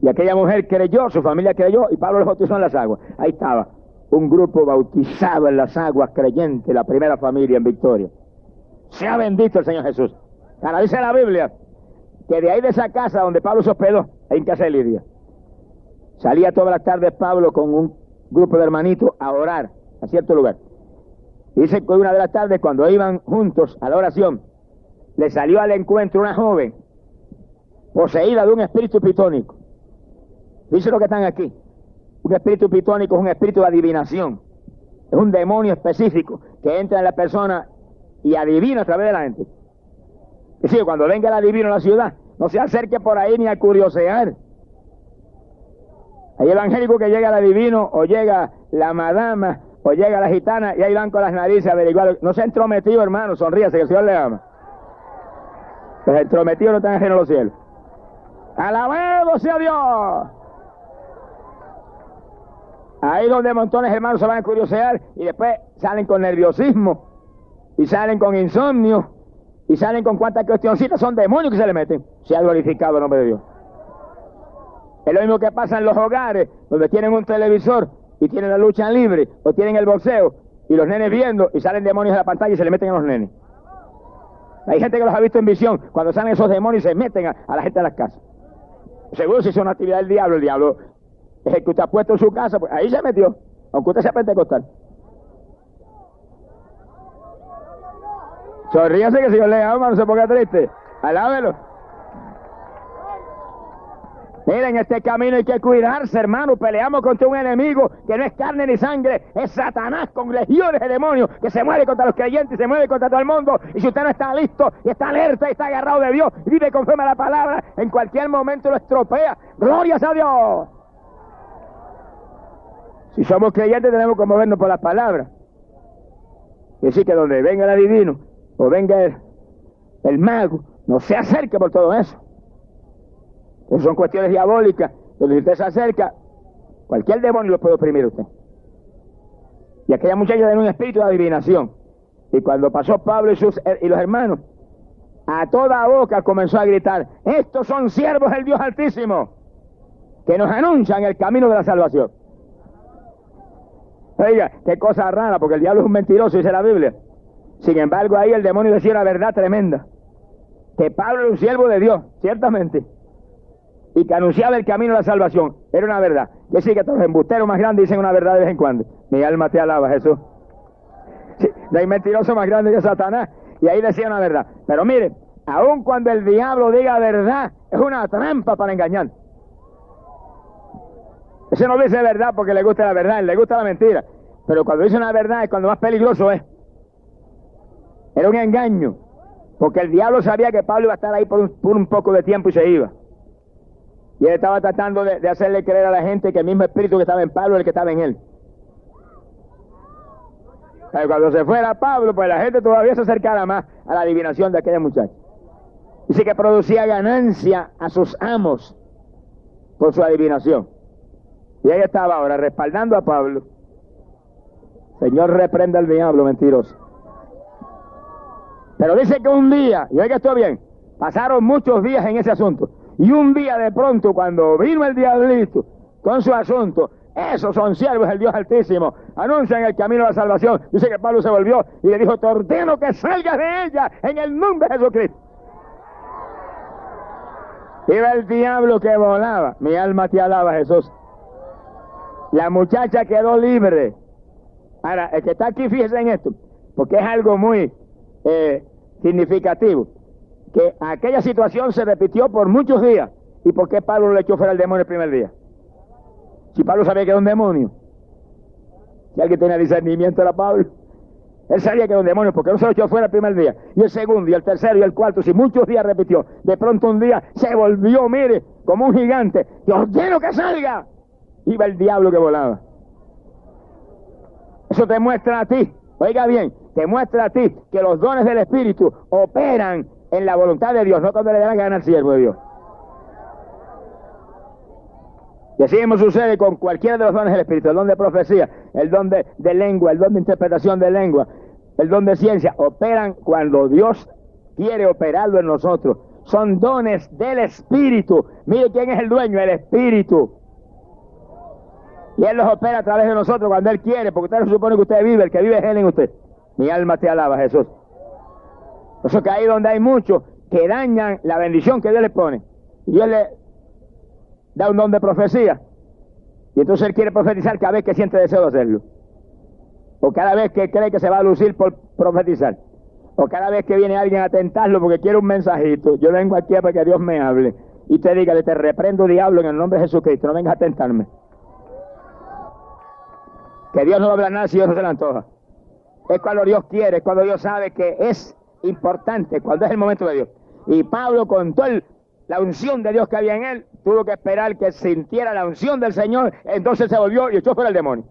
Y aquella mujer creyó, su familia creyó, y Pablo los bautizó en las aguas. Ahí estaba, un grupo bautizado en las aguas, creyente, la primera familia en victoria. Sea bendito el Señor Jesús. Ahora dice la Biblia que de ahí de esa casa donde Pablo se hospedó, ahí en casa de Lidia, salía todas las tardes Pablo con un grupo de hermanitos a orar a cierto lugar. Dice que una de las tardes, cuando iban juntos a la oración, le salió al encuentro una joven poseída de un espíritu pitónico. Dice lo que están aquí. Un espíritu pitónico es un espíritu de adivinación. Es un demonio específico que entra en la persona y adivina a través de la gente. Es decir, cuando venga el adivino a la ciudad, no se acerque por ahí ni a curiosear. Hay evangélico que llega al adivino, o llega la madama, o llega la gitana, y ahí van con las narices a averiguar. No se ha entrometido, hermano, sonríase, que el Señor le ama. Los entrometidos no están ajenos a los cielos. ¡Alabado sea Dios! Ahí donde montones de hermanos se van a curiosear, y después salen con nerviosismo, y salen con insomnio, y salen con cuantas cuestioncitas, son demonios que se le meten. Se ha glorificado el nombre de Dios. Es lo mismo que pasa en los hogares, donde tienen un televisor y tienen la lucha libre, o tienen el boxeo, y los nenes viendo, y salen demonios de la pantalla y se le meten a los nenes. Hay gente que los ha visto en visión, cuando salen esos demonios y se meten a la gente de las casas. Seguro si es una actividad del diablo, el diablo es el que usted ha puesto en su casa, pues ahí se metió, aunque usted sea pentecostal. Sonríase que el Señor le ama, no se ponga triste. Alábelo. Miren, este camino hay que cuidarse, hermano. Peleamos contra un enemigo que no es carne ni sangre, es Satanás con legiones de demonios que se mueve contra los creyentes y se mueve contra todo el mundo. Y si usted no está listo y está alerta y está agarrado de Dios y vive conforme a la palabra, en cualquier momento lo estropea. ¡Glorias a Dios! Si somos creyentes tenemos que movernos por las palabras. Y decir que donde venga el adivino o venga el mago, no se acerque por todo eso. Esas son cuestiones diabólicas, donde si usted se acerca, cualquier demonio lo puede oprimir a usted. Y aquella muchacha tenía un espíritu de adivinación. Y cuando pasó Pablo y los hermanos, a toda boca comenzó a gritar: estos son siervos del Dios Altísimo, que nos anuncian el camino de la salvación. Oiga, qué cosa rara, porque el diablo es un mentiroso, dice la Biblia. Sin embargo, ahí el demonio decía una verdad tremenda: que Pablo era un siervo de Dios, ciertamente, y que anunciaba el camino de la salvación. Era una verdad. Que sí, que todos los embusteros más grandes dicen una verdad de vez en cuando. Mi alma te alaba, Jesús. Sí, no hay mentiroso más grande que Satanás. Y ahí decía una verdad. Pero mire, aun cuando el diablo diga verdad, es una trampa para engañar. Ese no dice verdad porque le gusta la verdad, le gusta la mentira. Pero cuando dice una verdad es cuando más peligroso es. Era un engaño. Porque el diablo sabía que Pablo iba a estar ahí por un poco de tiempo y se iba. Y él estaba tratando de hacerle creer a la gente que el mismo espíritu que estaba en Pablo es el que estaba en él. Pero cuando se fuera Pablo, pues la gente todavía se acercara más a la adivinación de aquella muchacha. Dice que producía ganancia a sus amos por su adivinación. Y ella estaba ahora respaldando a Pablo. Señor, reprenda al diablo mentiroso. Pero dice que un día, y oiga esto bien, pasaron muchos días en ese asunto. Y un día de pronto, cuando vino el diablito con su asunto, esos son siervos del Dios Altísimo, anuncian el camino a la salvación. Dice que Pablo se volvió y le dijo: te ordeno que salgas de ella en el nombre de Jesucristo. Iba el diablo que volaba. Mi alma te alaba, Jesús. La muchacha quedó libre. Ahora, el que está aquí, fíjese en esto, porque es algo muy significativo. Que aquella situación se repitió por muchos días. ¿Y por qué Pablo le echó fuera el demonio el primer día? Si Pablo sabía que era un demonio. Si alguien tenía discernimiento era Pablo. Él sabía que era un demonio, ¿por qué no se lo echó fuera el primer día? Y el segundo, y el tercero, y el cuarto, si muchos días repitió. De pronto un día se volvió, mire, como un gigante. ¡Te ordeno que salga! Iba el diablo que volaba. Eso te muestra a ti, oiga bien, te muestra a ti que los dones del Espíritu operan en la voluntad de Dios, no cuando le da la gana al siervo de Dios. Y así mismo sucede con cualquiera de los dones del Espíritu: el don de profecía, el don de lengua, el don de interpretación de lengua, el don de ciencia. Operan cuando Dios quiere operarlo en nosotros. Son dones del Espíritu. Mire quién es el dueño: el Espíritu. Y Él los opera a través de nosotros cuando Él quiere, porque usted no supone que usted vive, el que vive es Él en usted. Mi alma te alaba, Jesús. Por eso que ahí donde hay muchos que dañan la bendición que Dios les pone, y Dios le da un don de profecía, y entonces él quiere profetizar cada vez que siente deseo de hacerlo, o cada vez que cree que se va a lucir por profetizar, o cada vez que viene alguien a tentarlo porque quiere un mensajito. Yo vengo aquí para que Dios me hable, y te diga: te reprendo, diablo, en el nombre de Jesucristo, no vengas a tentarme. Que Dios no habla nada si Dios no se le antoja. Es cuando Dios quiere, es cuando Dios sabe que es importante, cuando es el momento de Dios. Y Pablo, con toda la unción de Dios que había en él, tuvo que esperar que sintiera la unción del Señor. Entonces se volvió y echó fuera el demonio.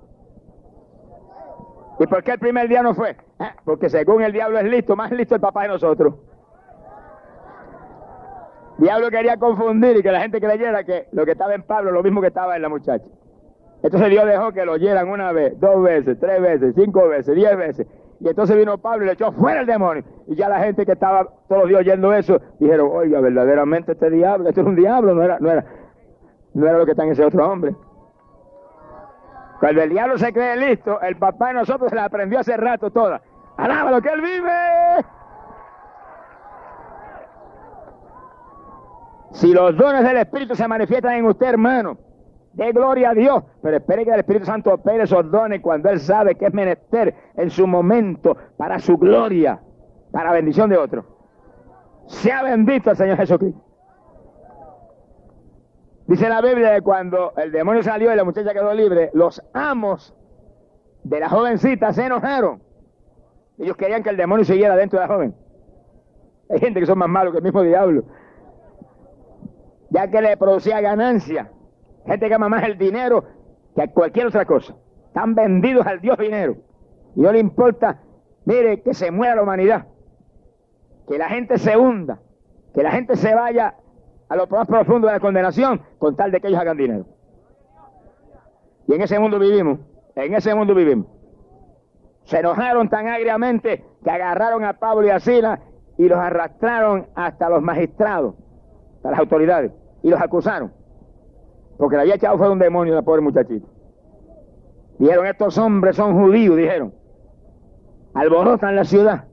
¿Y por qué el primer día no fue? Porque según el diablo es listo, más listo el papá de nosotros. El diablo quería confundir y que la gente creyera que lo que estaba en Pablo es lo mismo que estaba en la muchacha. Entonces Dios dejó que lo oyeran una vez, 2 veces, 3 veces, 5 veces, 10 veces. Y entonces vino Pablo y le echó fuera el demonio. Y ya la gente que estaba todos los días oyendo eso, dijeron: oiga, verdaderamente este diablo, esto es un diablo, no era lo que está en ese otro hombre. Cuando el diablo se cree listo, el papá de nosotros se la aprendió hace rato toda. ¡Alábalo que él vive! Si los dones del Espíritu se manifiestan en usted, hermano, dé gloria a Dios, pero espere que el Espíritu Santo opere esos dones cuando Él sabe que es menester en su momento para su gloria, para bendición de otros. Sea bendito el Señor Jesucristo. Dice la Biblia que cuando el demonio salió y la muchacha quedó libre, los amos de la jovencita se enojaron. Ellos querían que el demonio siguiera dentro de la joven. Hay gente que son más malos que el mismo diablo, ya que le producía ganancia. Gente que ama más el dinero que cualquier otra cosa. Están vendidos al Dios dinero. Y no le importa, mire, que se muera la humanidad, que la gente se hunda, que la gente se vaya a lo más profundo de la condenación, con tal de que ellos hagan dinero. Y en ese mundo vivimos, Se enojaron tan agriamente que agarraron a Pablo y a Silas y los arrastraron hasta los magistrados, hasta las autoridades, y los acusaron, porque le había echado fuera un demonio a la pobre muchachita. Dijeron, estos hombres son judíos, dijeron, alborotan la ciudad,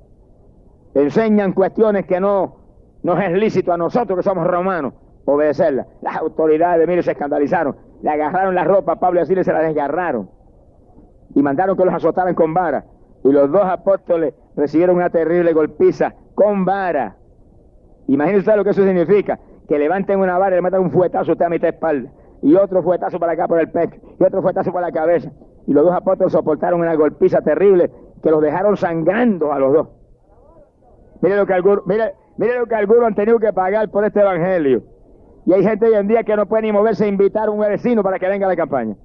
enseñan cuestiones que no nos es lícito a nosotros que somos romanos obedecerlas. Las autoridades, mire, se escandalizaron, le agarraron la ropa a Pablo y a Silas, se la desgarraron y mandaron que los azotaran con vara, y los dos apóstoles recibieron una terrible golpiza con vara. Imagínense usted lo que eso significa, que levanten una vara y le metan un fuetazo a usted a mitad de espalda, y otro fuetazo para acá por el pecho, y otro fuetazo por la cabeza, y los dos apóstoles soportaron una golpiza terrible que los dejaron sangrando a los dos. Mire lo que algunos han tenido que pagar por este evangelio. Y hay gente hoy en día que no puede ni moverse a invitar a un vecino para que venga a la campaña.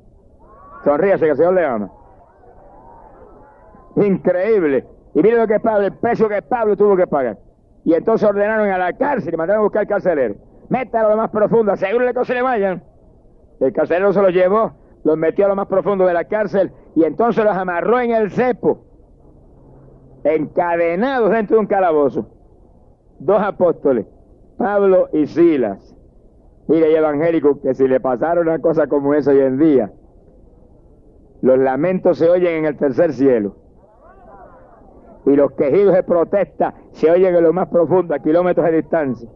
Sonríase, que el Señor le ama. Increíble. Y mire lo que es Pablo, el precio que Pablo tuvo que pagar. Y entonces ordenaron a la cárcel y mandaron a buscar al carcelero. Métalo a lo más profundo, asegúrele que no se le vayan. El carcelero se los llevó, los metió a lo más profundo de la cárcel y entonces los amarró en el cepo, encadenados dentro de un calabozo. Dos apóstoles, Pablo y Silas. Mire, hay evangélicos que si le pasara una cosa como esa hoy en día, los lamentos se oyen en el tercer cielo y los quejidos de protesta se oyen en lo más profundo, a kilómetros de distancia.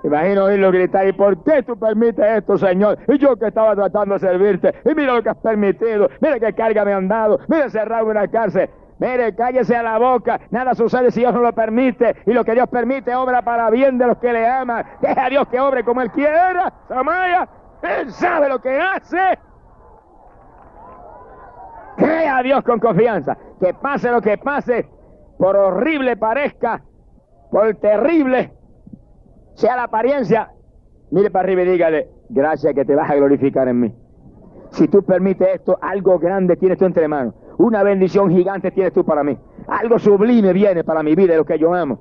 Imagino oírlo gritar, ¿y por qué tú permites esto, Señor? Y yo que estaba tratando de servirte, y mira lo que has permitido, mira qué carga me han dado, mira encerrado en una cárcel. Mire, cállese a la boca, nada sucede si Dios no lo permite, y lo que Dios permite obra para bien de los que le aman. Deja a Dios que obre como Él quiera, Samaya, Él sabe lo que hace. Crea a Dios con confianza, que pase lo que pase, por horrible parezca, por terrible sea la apariencia, mire para arriba y dígale, gracias que te vas a glorificar en mí. Si tú permites esto, algo grande tienes tú entre manos. Una bendición gigante tienes tú para mí. Algo sublime viene para mi vida y lo que yo amo.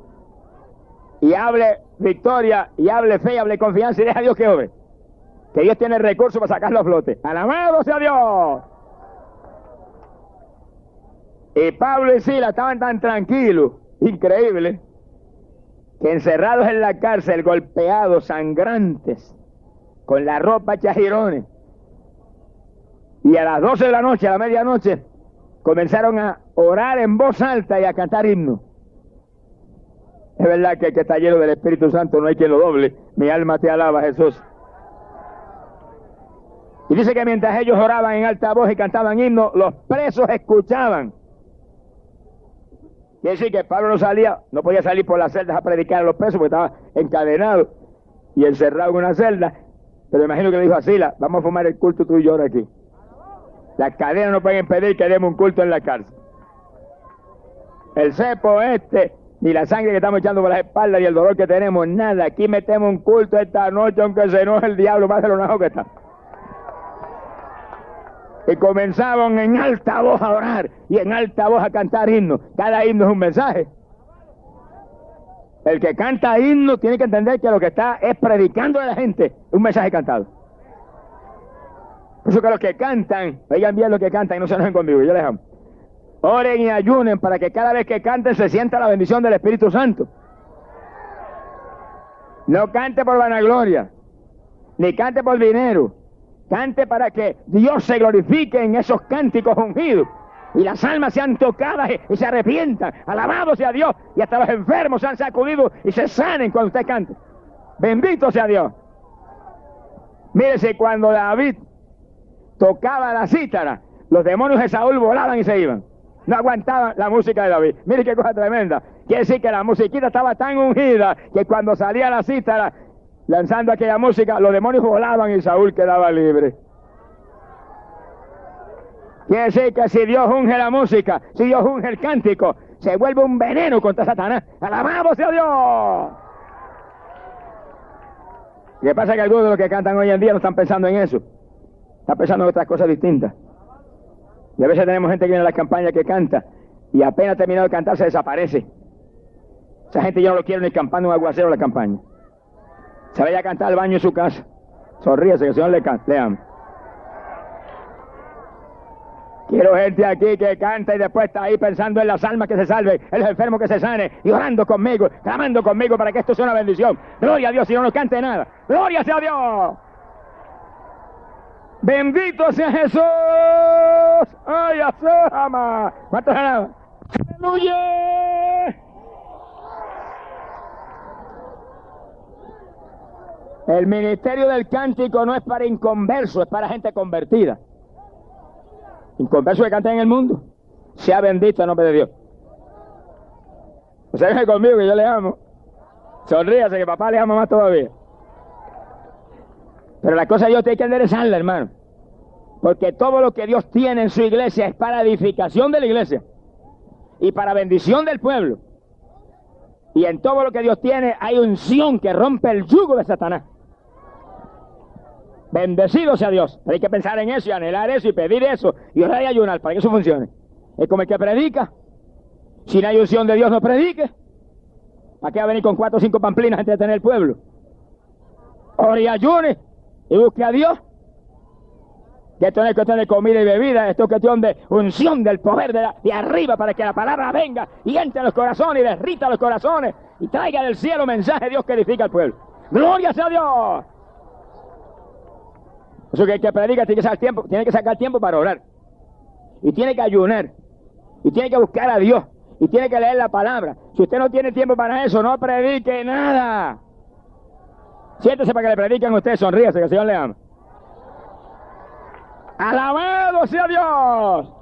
Y hable victoria, y hable fe, y hable confianza, y deja a Dios que obre. Que Dios tiene recursos para sacarlo a flote. ¡Alabado sea Dios! Y Pablo y Silas estaban tan tranquilos, increíble, que encerrados en la cárcel, golpeados, sangrantes, con la ropa hecha jirones, y a las 12 de la noche, a la medianoche, comenzaron a orar en voz alta y a cantar himnos. Es verdad que el que está lleno del Espíritu Santo no hay quien lo doble. Mi alma te alaba, Jesús. Y dice que mientras ellos oraban en alta voz y cantaban himnos, los presos escuchaban. Quiere decir que Pablo no podía salir por las celdas a predicar a los presos porque estaba encadenado y encerrado en una celda. Pero imagino que le dijo a Silas, vamos a formar el culto tú y yo ahora aquí. Las cadenas no pueden impedir que demos un culto en la cárcel. El cepo ni la sangre que estamos echando por las espaldas, ni el dolor que tenemos, nada. Aquí metemos un culto esta noche, aunque se enoje el diablo más de lo enojado que está. Y comenzaban en alta voz a orar y en alta voz a cantar himnos. Cada himno es un mensaje. El que canta himno tiene que entender que lo que está es predicando a la gente un mensaje cantado. Por eso que los que cantan, oigan bien lo que cantan y no se enojen conmigo, yo les amo. Oren y ayunen para que cada vez que canten se sienta la bendición del Espíritu Santo. No cante por vanagloria, ni cante por dinero. Cante para que Dios se glorifique en esos cánticos ungidos y las almas sean tocadas y se arrepientan. Alabado sea Dios, y hasta los enfermos sean sacudidos y se sanen cuando usted cante. Bendito sea Dios. Mírese, cuando David tocaba la cítara, los demonios de Saúl volaban y se iban. No aguantaban la música de David. Mire qué cosa tremenda. Quiere decir que la musiquita estaba tan ungida que cuando salía la cítara, lanzando aquella música, los demonios volaban y Saúl quedaba libre. Quiere decir que si Dios unge la música, si Dios unge el cántico, se vuelve un veneno contra Satanás. ¡Alabado sea Dios! Lo que pasa es que algunos de los que cantan hoy en día no están pensando en eso. Están pensando en otras cosas distintas. Y a veces tenemos gente que viene a las campañas que canta y apenas terminado de cantar se desaparece. Esa gente ya no lo quiere ni campando un aguacero en la campaña. Se vaya a cantar al baño en su casa. Sonríese, que el Señor le ama. Quiero gente aquí que canta y después está ahí pensando en las almas que se salven, en los enfermos que se sanen, y orando conmigo, clamando conmigo para que esto sea una bendición. Gloria a Dios, si no nos cante nada. ¡Gloria sea a Dios! ¡Bendito sea Jesús! ¡Ay, asójama! ¿Cuántos alaban? ¡Aleluya! El ministerio del cántico no es para inconversos, es para gente convertida. Inconversos que cantan en el mundo. Sea bendito el nombre de Dios. O sea, deje conmigo que yo le amo. Sonríase que papá le ama más todavía. Pero la cosa Dios tiene que enderezarla, hermano. Porque todo lo que Dios tiene en su iglesia es para edificación de la iglesia. Y para bendición del pueblo. Y en todo lo que Dios tiene hay unción que rompe el yugo de Satanás. Bendecido sea Dios. Hay que pensar en eso y anhelar eso y pedir eso y orar y ayunar para que eso funcione. Es como el que predica. Si no hay unción de Dios, no predique. ¿Para qué va a venir con 4 o 5 pamplinas antes de tener el pueblo? Ore y ayune y busque a Dios. Que esto no es cuestión de comida y bebida, esto es cuestión de unción del poder de arriba para que la palabra venga y entre a los corazones y derrita los corazones y traiga del cielo mensaje de Dios que edifica al pueblo. ¡Gloria sea a Dios! Eso que el que predica tiene que sacar tiempo para orar. Y tiene que ayunar. Y tiene que buscar a Dios. Y tiene que leer la palabra. Si usted no tiene tiempo para eso, no predique nada. Siéntese para que le prediquen a usted, sonríase, que el Señor le ama. ¡Alabado sea Dios!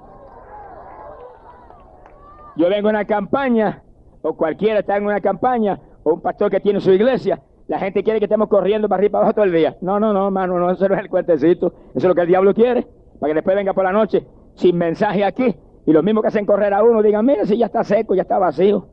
Yo vengo a una campaña, o cualquiera está en una campaña, o un pastor que tiene su iglesia. La gente quiere que estemos corriendo para arriba y para abajo todo el día. No, hermano, no, eso no es el cuentecito. Eso es lo que el diablo quiere. Para que después venga por la noche sin mensaje aquí. Y los mismos que hacen correr a uno digan, mira, si ya está seco, ya está vacío.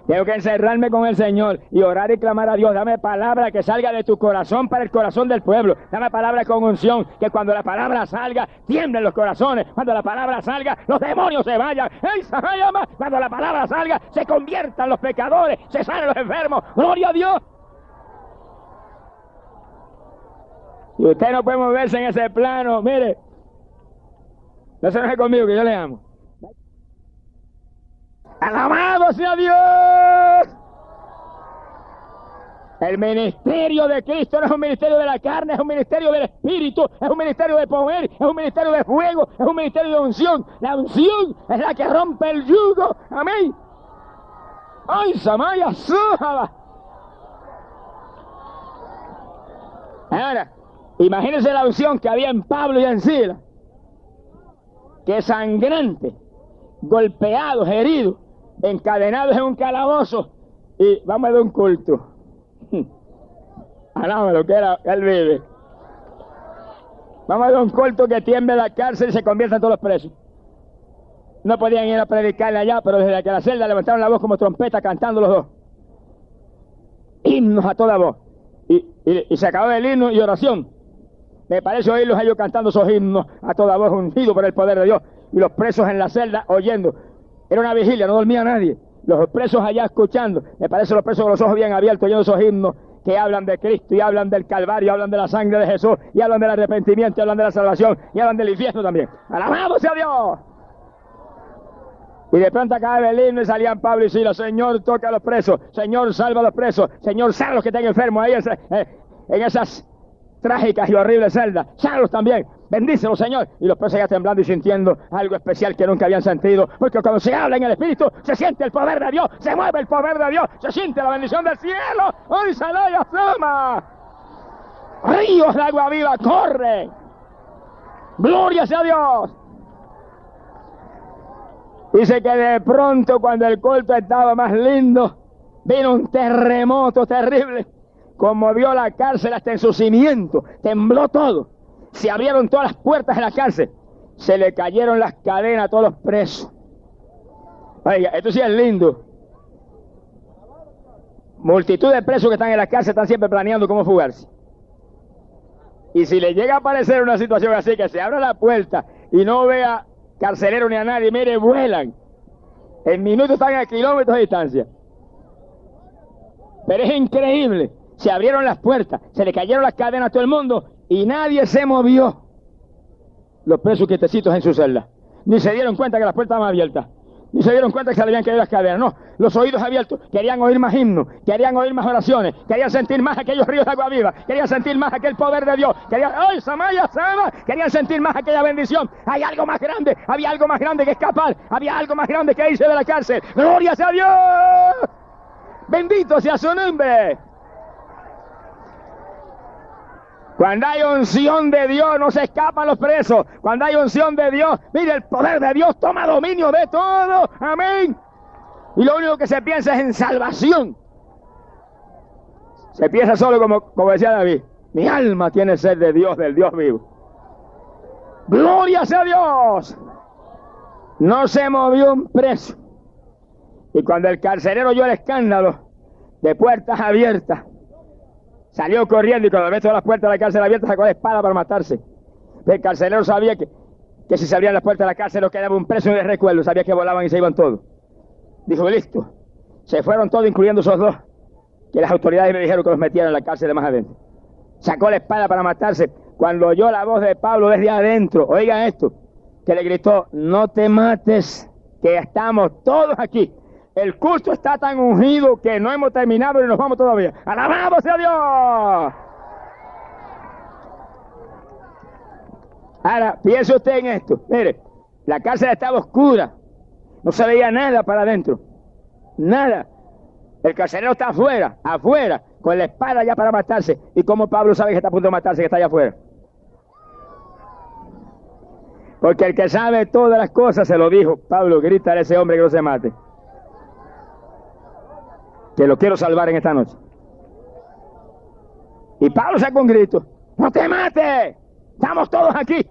Tengo que encerrarme con el Señor y orar y clamar a Dios. Dame palabra que salga de tu corazón para el corazón del pueblo. Dame palabra con unción, que cuando la palabra salga, tiemblen los corazones. Cuando la palabra salga, los demonios se vayan. Cuando la palabra salga, se conviertan los pecadores, se sanen los enfermos. ¡Gloria a Dios! Y usted no puede moverse en ese plano, mire. No se enoje conmigo, que yo le amo. ¡Alabado sea Dios! El ministerio de Cristo no es un ministerio de la carne, es un ministerio del Espíritu, es un ministerio de poder, es un ministerio de fuego, es un ministerio de unción. La unción es la que rompe el yugo. Amén. ¡Ay, Samaya, sújala! Ahora, imagínense la unción que había en Pablo y en Silas. Que sangrante, golpeados, heridos, encadenados en un calabozo, y vamos a dar un culto. Alaba lo que era, él vive. Vamos a dar un culto que tiemble la cárcel y se conviertan todos los presos. No podían ir a predicarle allá, pero desde que la celda levantaron la voz como trompeta cantando los dos. Himnos a toda voz. Y se acabó el himno y oración. Me parece oírlos ellos cantando esos himnos a toda voz, ungidos por el poder de Dios. Y los presos en la celda oyendo. Era una vigilia, no dormía nadie. Los presos allá escuchando. Me parece los presos con los ojos bien abiertos oyendo esos himnos que hablan de Cristo y hablan del Calvario, hablan de la sangre de Jesús, y hablan del arrepentimiento, y hablan de la salvación, y hablan del infierno también. ¡Alabado sea Dios! Y de pronto acaba el himno y salían Pablo y Silas. Señor, toca a los presos. Señor, salva a los presos. Señor, sana a los que están enfermos ahí en esas trágicas y horribles celdas. Sánalos también. Bendícelo, Señor. Y los presos ya temblando y sintiendo algo especial que nunca habían sentido. Porque cuando se habla en el Espíritu, se siente el poder de Dios, se mueve el poder de Dios, se siente la bendición del cielo. ¡Hoy Salaya Flama! Ríos de agua viva corren. ¡Gloria sea Dios! Dice que de pronto, cuando el culto estaba más lindo, vino un terremoto terrible. Conmovió la cárcel hasta en su cimiento. Tembló todo. Se abrieron todas las puertas de la cárcel. Se le cayeron las cadenas a todos los presos. Oiga, esto sí es lindo. Multitud de presos que están en la cárcel están siempre planeando cómo fugarse. Y si le llega a aparecer una situación así, que se abra la puerta y no vea carcelero ni a nadie, mire, vuelan. En minutos están a kilómetros de distancia. Pero es increíble. Se abrieron las puertas, se le cayeron las cadenas a todo el mundo y nadie se movió. Los presos quietecitos en su celda. Ni se dieron cuenta que las puertas estaban abiertas. Ni se dieron cuenta que se le habían caído las cadenas. No, los oídos abiertos. Querían oír más himnos, querían oír más oraciones, querían sentir más aquellos ríos de agua viva, querían sentir más aquel poder de Dios, querían, ¡ay, Samaya, Sama! Querían sentir más aquella bendición. Hay algo más grande, había algo más grande que escapar, había algo más grande que irse de la cárcel. ¡Gloria sea Dios! ¡Bendito sea su nombre! Cuando hay unción de Dios, no se escapan los presos. Cuando hay unción de Dios, mire, el poder de Dios toma dominio de todo. Amén. Y lo único que se piensa es en salvación. Se piensa solo como decía David. Mi alma tiene sed de Dios, del Dios vivo. ¡Gloria sea Dios! No se movió un preso. Y cuando el carcelero oyó el escándalo de puertas abiertas, salió corriendo y cuando ve todas las puertas de la cárcel abiertas sacó la espada para matarse. El carcelero sabía que si se abrían las puertas de la cárcel no quedaba un preso de recuerdo, sabía que volaban y se iban todos. Dijo, listo. Se fueron todos, incluyendo esos dos, que las autoridades me dijeron que los metieran en la cárcel de más adentro. Sacó la espada para matarse. Cuando oyó la voz de Pablo desde adentro, oigan esto, que le gritó, no te mates, que estamos todos aquí. El culto está tan ungido que no hemos terminado y nos vamos todavía. ¡Alabado sea Dios! Ahora, piense usted en esto. Mire, la cárcel estaba oscura. No se veía nada para adentro. Nada. El carcelero está afuera, con la espada ya para matarse. ¿Y cómo Pablo sabe que está a punto de matarse, que está allá afuera? Porque el que sabe todas las cosas se lo dijo. Pablo, grítale a ese hombre que no se mate, que lo quiero salvar en esta noche. Y Pablo sacó un grito, ¡no te mates! ¡Estamos todos aquí!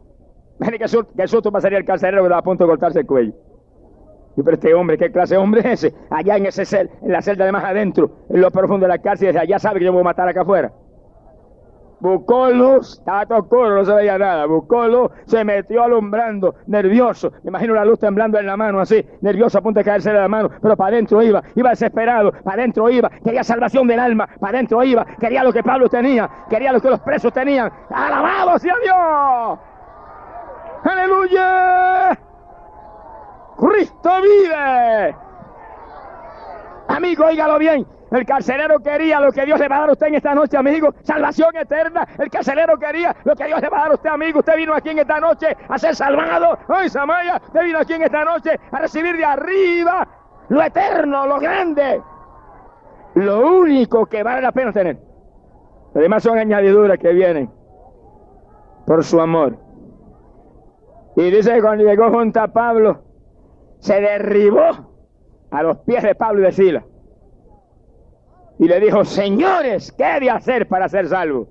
Mire qué susto pasaría el carcelero que estaba a punto de cortarse el cuello. Y pero este hombre, ¿qué clase de hombre es ese? Allá en la celda de más adentro, en lo profundo de la cárcel, desde allá sabe que yo me voy a matar acá afuera. Buscó luz, estaba todo oscuro, no se veía nada. Buscó luz, se metió alumbrando, nervioso. Me imagino la luz temblando en la mano así, nervioso a punto de caerse de la mano. Pero para adentro iba desesperado, para adentro iba. Quería salvación del alma, para adentro iba. Quería lo que Pablo tenía, quería lo que los presos tenían. ¡Alabado sea Dios! ¡Aleluya! ¡Cristo vive! Amigo, óigalo bien. El carcelero quería lo que Dios le va a dar a usted en esta noche, amigo. Salvación eterna. El carcelero quería lo que Dios le va a dar a usted, amigo. Usted vino aquí en esta noche a ser salvado. ¡Ay, Samaya! Usted vino aquí en esta noche a recibir de arriba lo eterno, lo grande. Lo único que vale la pena tener. Además son añadiduras que vienen por su amor. Y dice que cuando llegó junto a Pablo, se derribó a los pies de Pablo y de Silas. Y le dijo, señores, ¿qué he de hacer para ser salvo?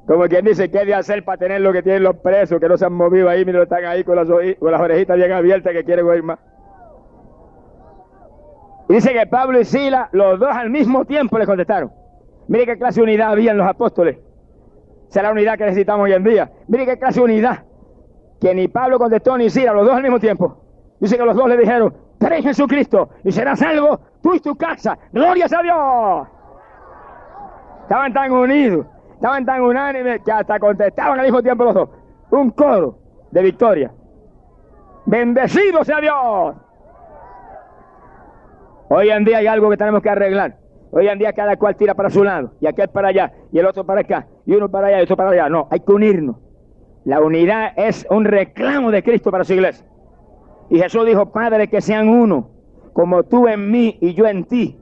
Como quien dice, ¿qué he de hacer para tener lo que tienen los presos, que no se han movido ahí, mira, están ahí con las orejitas bien abiertas que quieren oír más? Y dice que Pablo y Silas, los dos al mismo tiempo le contestaron. Mire qué clase de unidad había en los apóstoles. Será la unidad que necesitamos hoy en día. Mire qué clase de unidad. Que ni Pablo contestó ni Silas, los dos al mismo tiempo. Dice que los dos le dijeron, cree en Jesucristo y serás salvo tú y tu casa. ¡Gloria a Dios! Estaban tan unidos, estaban tan unánimes que hasta contestaban al mismo tiempo los dos. Un coro de victoria. ¡Bendecido sea Dios! Hoy en día hay algo que tenemos que arreglar. Hoy en día cada cual tira para su lado, y aquel para allá, y el otro para acá, y uno para allá, y otro para allá. No, hay que unirnos. La unidad es un reclamo de Cristo para su iglesia. Y Jesús dijo, Padre, que sean uno, como tú en mí y yo en ti.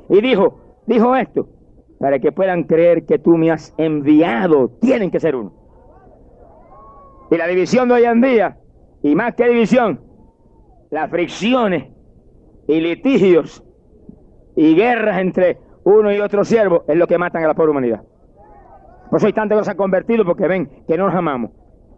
Y dijo esto, para que puedan creer que tú me has enviado, tienen que ser uno. Y la división de hoy en día, y más que división, las fricciones y litigios y guerras entre uno y otro siervo es lo que matan a la pobre humanidad. Por eso hay tanta cosa convertido, porque ven que no nos amamos.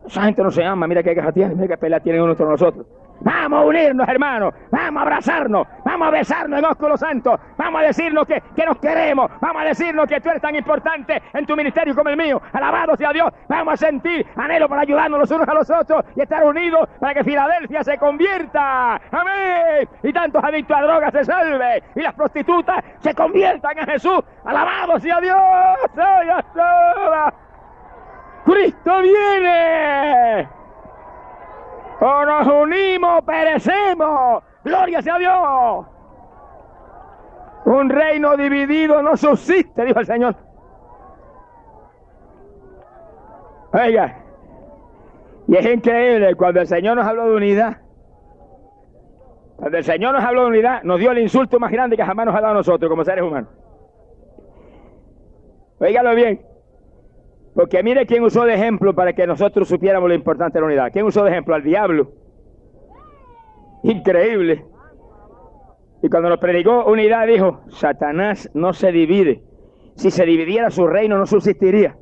Esa gente no se ama, mira qué guerra tienen, mira qué pelea tienen uno entre nosotros. Vamos a unirnos, hermanos, vamos a abrazarnos, vamos a besarnos en ósculo santo, vamos a decirnos que nos queremos, vamos a decirnos que tú eres tan importante en tu ministerio como el mío. Alabado sea Dios, vamos a sentir anhelo para ayudarnos los unos a los otros y estar unidos para que Filadelfia se convierta, amén, y tantos adictos a drogas se salven y las prostitutas se conviertan en Jesús. Alabado sea Dios, Cristo viene. O nos unimos, perecemos. Gloria sea Dios. Un reino dividido no subsiste, dijo el Señor. Oiga, y es increíble, cuando el Señor nos habló de unidad, nos dio el insulto más grande que jamás nos ha dado a nosotros como seres humanos. Óigalo bien. Porque mire quién usó de ejemplo para que nosotros supiéramos lo importante de la unidad. ¿Quién usó de ejemplo? Al diablo. Increíble. Y cuando nos predicó unidad dijo, Satanás no se divide. Si se dividiera su reino no subsistiría.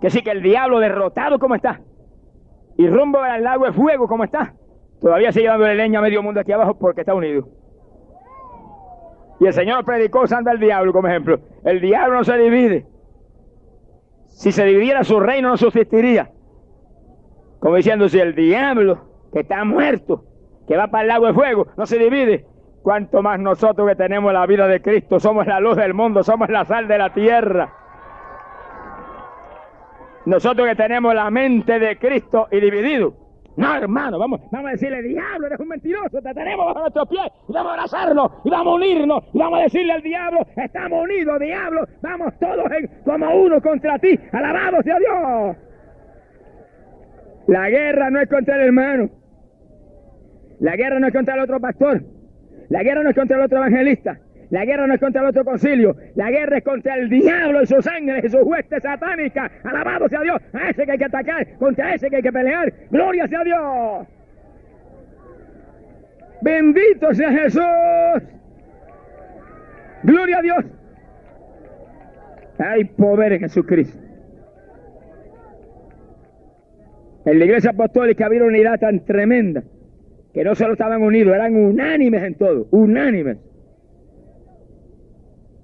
Que sí, que el diablo derrotado como está, y rumbo al lago de fuego como está, todavía sigue dándole leña a medio mundo aquí abajo porque está unido. Y el Señor predicó usando al diablo como ejemplo. El diablo no se divide. Si se dividiera su reino no subsistiría. Como diciendo, si el diablo, que está muerto, que va para el lago de fuego, no se divide, cuanto más nosotros que tenemos la vida de Cristo, somos la luz del mundo, somos la sal de la tierra. Nosotros que tenemos la mente de Cristo y dividido. No, hermano, vamos a decirle, diablo, eres un mentiroso, te tenemos bajo nuestros pies, y vamos a abrazarnos, y vamos a unirnos, y vamos a decirle al diablo, estamos unidos, diablo, vamos todos como uno contra ti, alabado sea Dios. La guerra no es contra el hermano, la guerra no es contra el otro pastor, la guerra no es contra el otro evangelista, la guerra no es contra el otro concilio, la guerra es contra el diablo y sus ángeles y sus huestes satánicas. Alabado sea Dios, a ese que hay que atacar, contra ese que hay que pelear. Gloria sea Dios. Bendito sea Jesús. Gloria a Dios. Hay poder en Jesucristo. En la iglesia apostólica había una unidad tan tremenda que no solo estaban unidos, eran unánimes en todo, unánimes.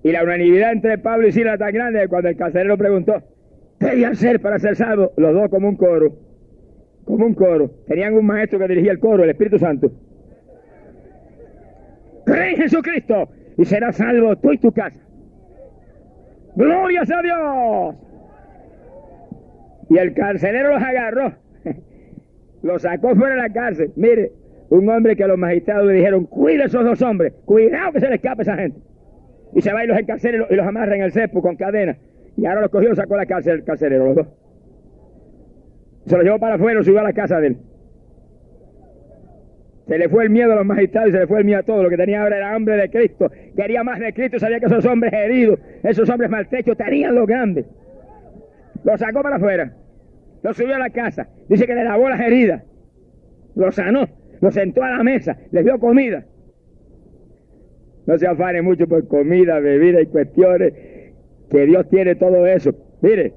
Y la unanimidad entre Pablo y Silas era tan grande que cuando el carcelero preguntó, ¿qué debían hacer para ser salvos? Los dos como un coro. Tenían un maestro que dirigía el coro, el Espíritu Santo. Cree en Jesucristo y serás salvo tú y tu casa. ¡Gloria a Dios! Y el carcelero los agarró, los sacó fuera de la cárcel. Mire, un hombre que a los magistrados le dijeron, cuida a esos dos hombres, cuidado que se le escape esa gente. Y se va y los encarcela y los amarra en el cepo con cadenas. Y ahora los cogió y sacó a la cárcel el carcelero, los dos. Se los llevó para afuera y subió a la casa de él. Se le fue el miedo a los magistrados y se le fue el miedo a todo. Lo que tenía ahora era hambre de Cristo. Quería más de Cristo y sabía que esos hombres heridos, esos hombres maltrechos, tenían lo grande. Los sacó para afuera. Los subió a la casa. Dice que le lavó las heridas. Los sanó. Los sentó a la mesa. Les dio comida. No se afane mucho por comida, bebida y cuestiones, que Dios tiene todo eso. Mire,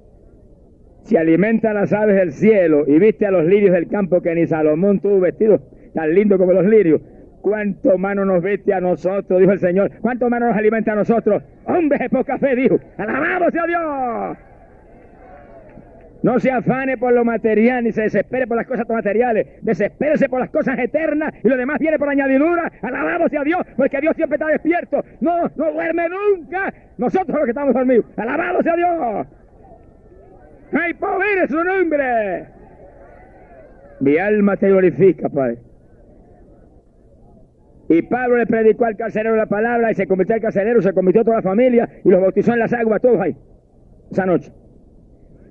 si alimenta a las aves del cielo y viste a los lirios del campo, que ni Salomón tuvo vestidos tan lindos como los lirios, ¿cuánto más no nos viste a nosotros? Dijo el Señor. ¿Cuánto más no nos alimenta a nosotros? Hombres de poca fe, dijo. ¡Alabado sea Dios! No se afane por lo material, ni se desespere por las cosas materiales. Desespérese por las cosas eternas y lo demás viene por añadidura. Alabado sea Dios, porque Dios siempre está despierto. No duerme nunca. Nosotros los que estamos dormidos. Alabado sea Dios. Hay poder en su nombre. Mi alma te glorifica, Padre. Y Pablo le predicó al carcelero la palabra y se convirtió el carcelero, se convirtió toda la familia y los bautizó en las aguas, todos ahí, esa noche.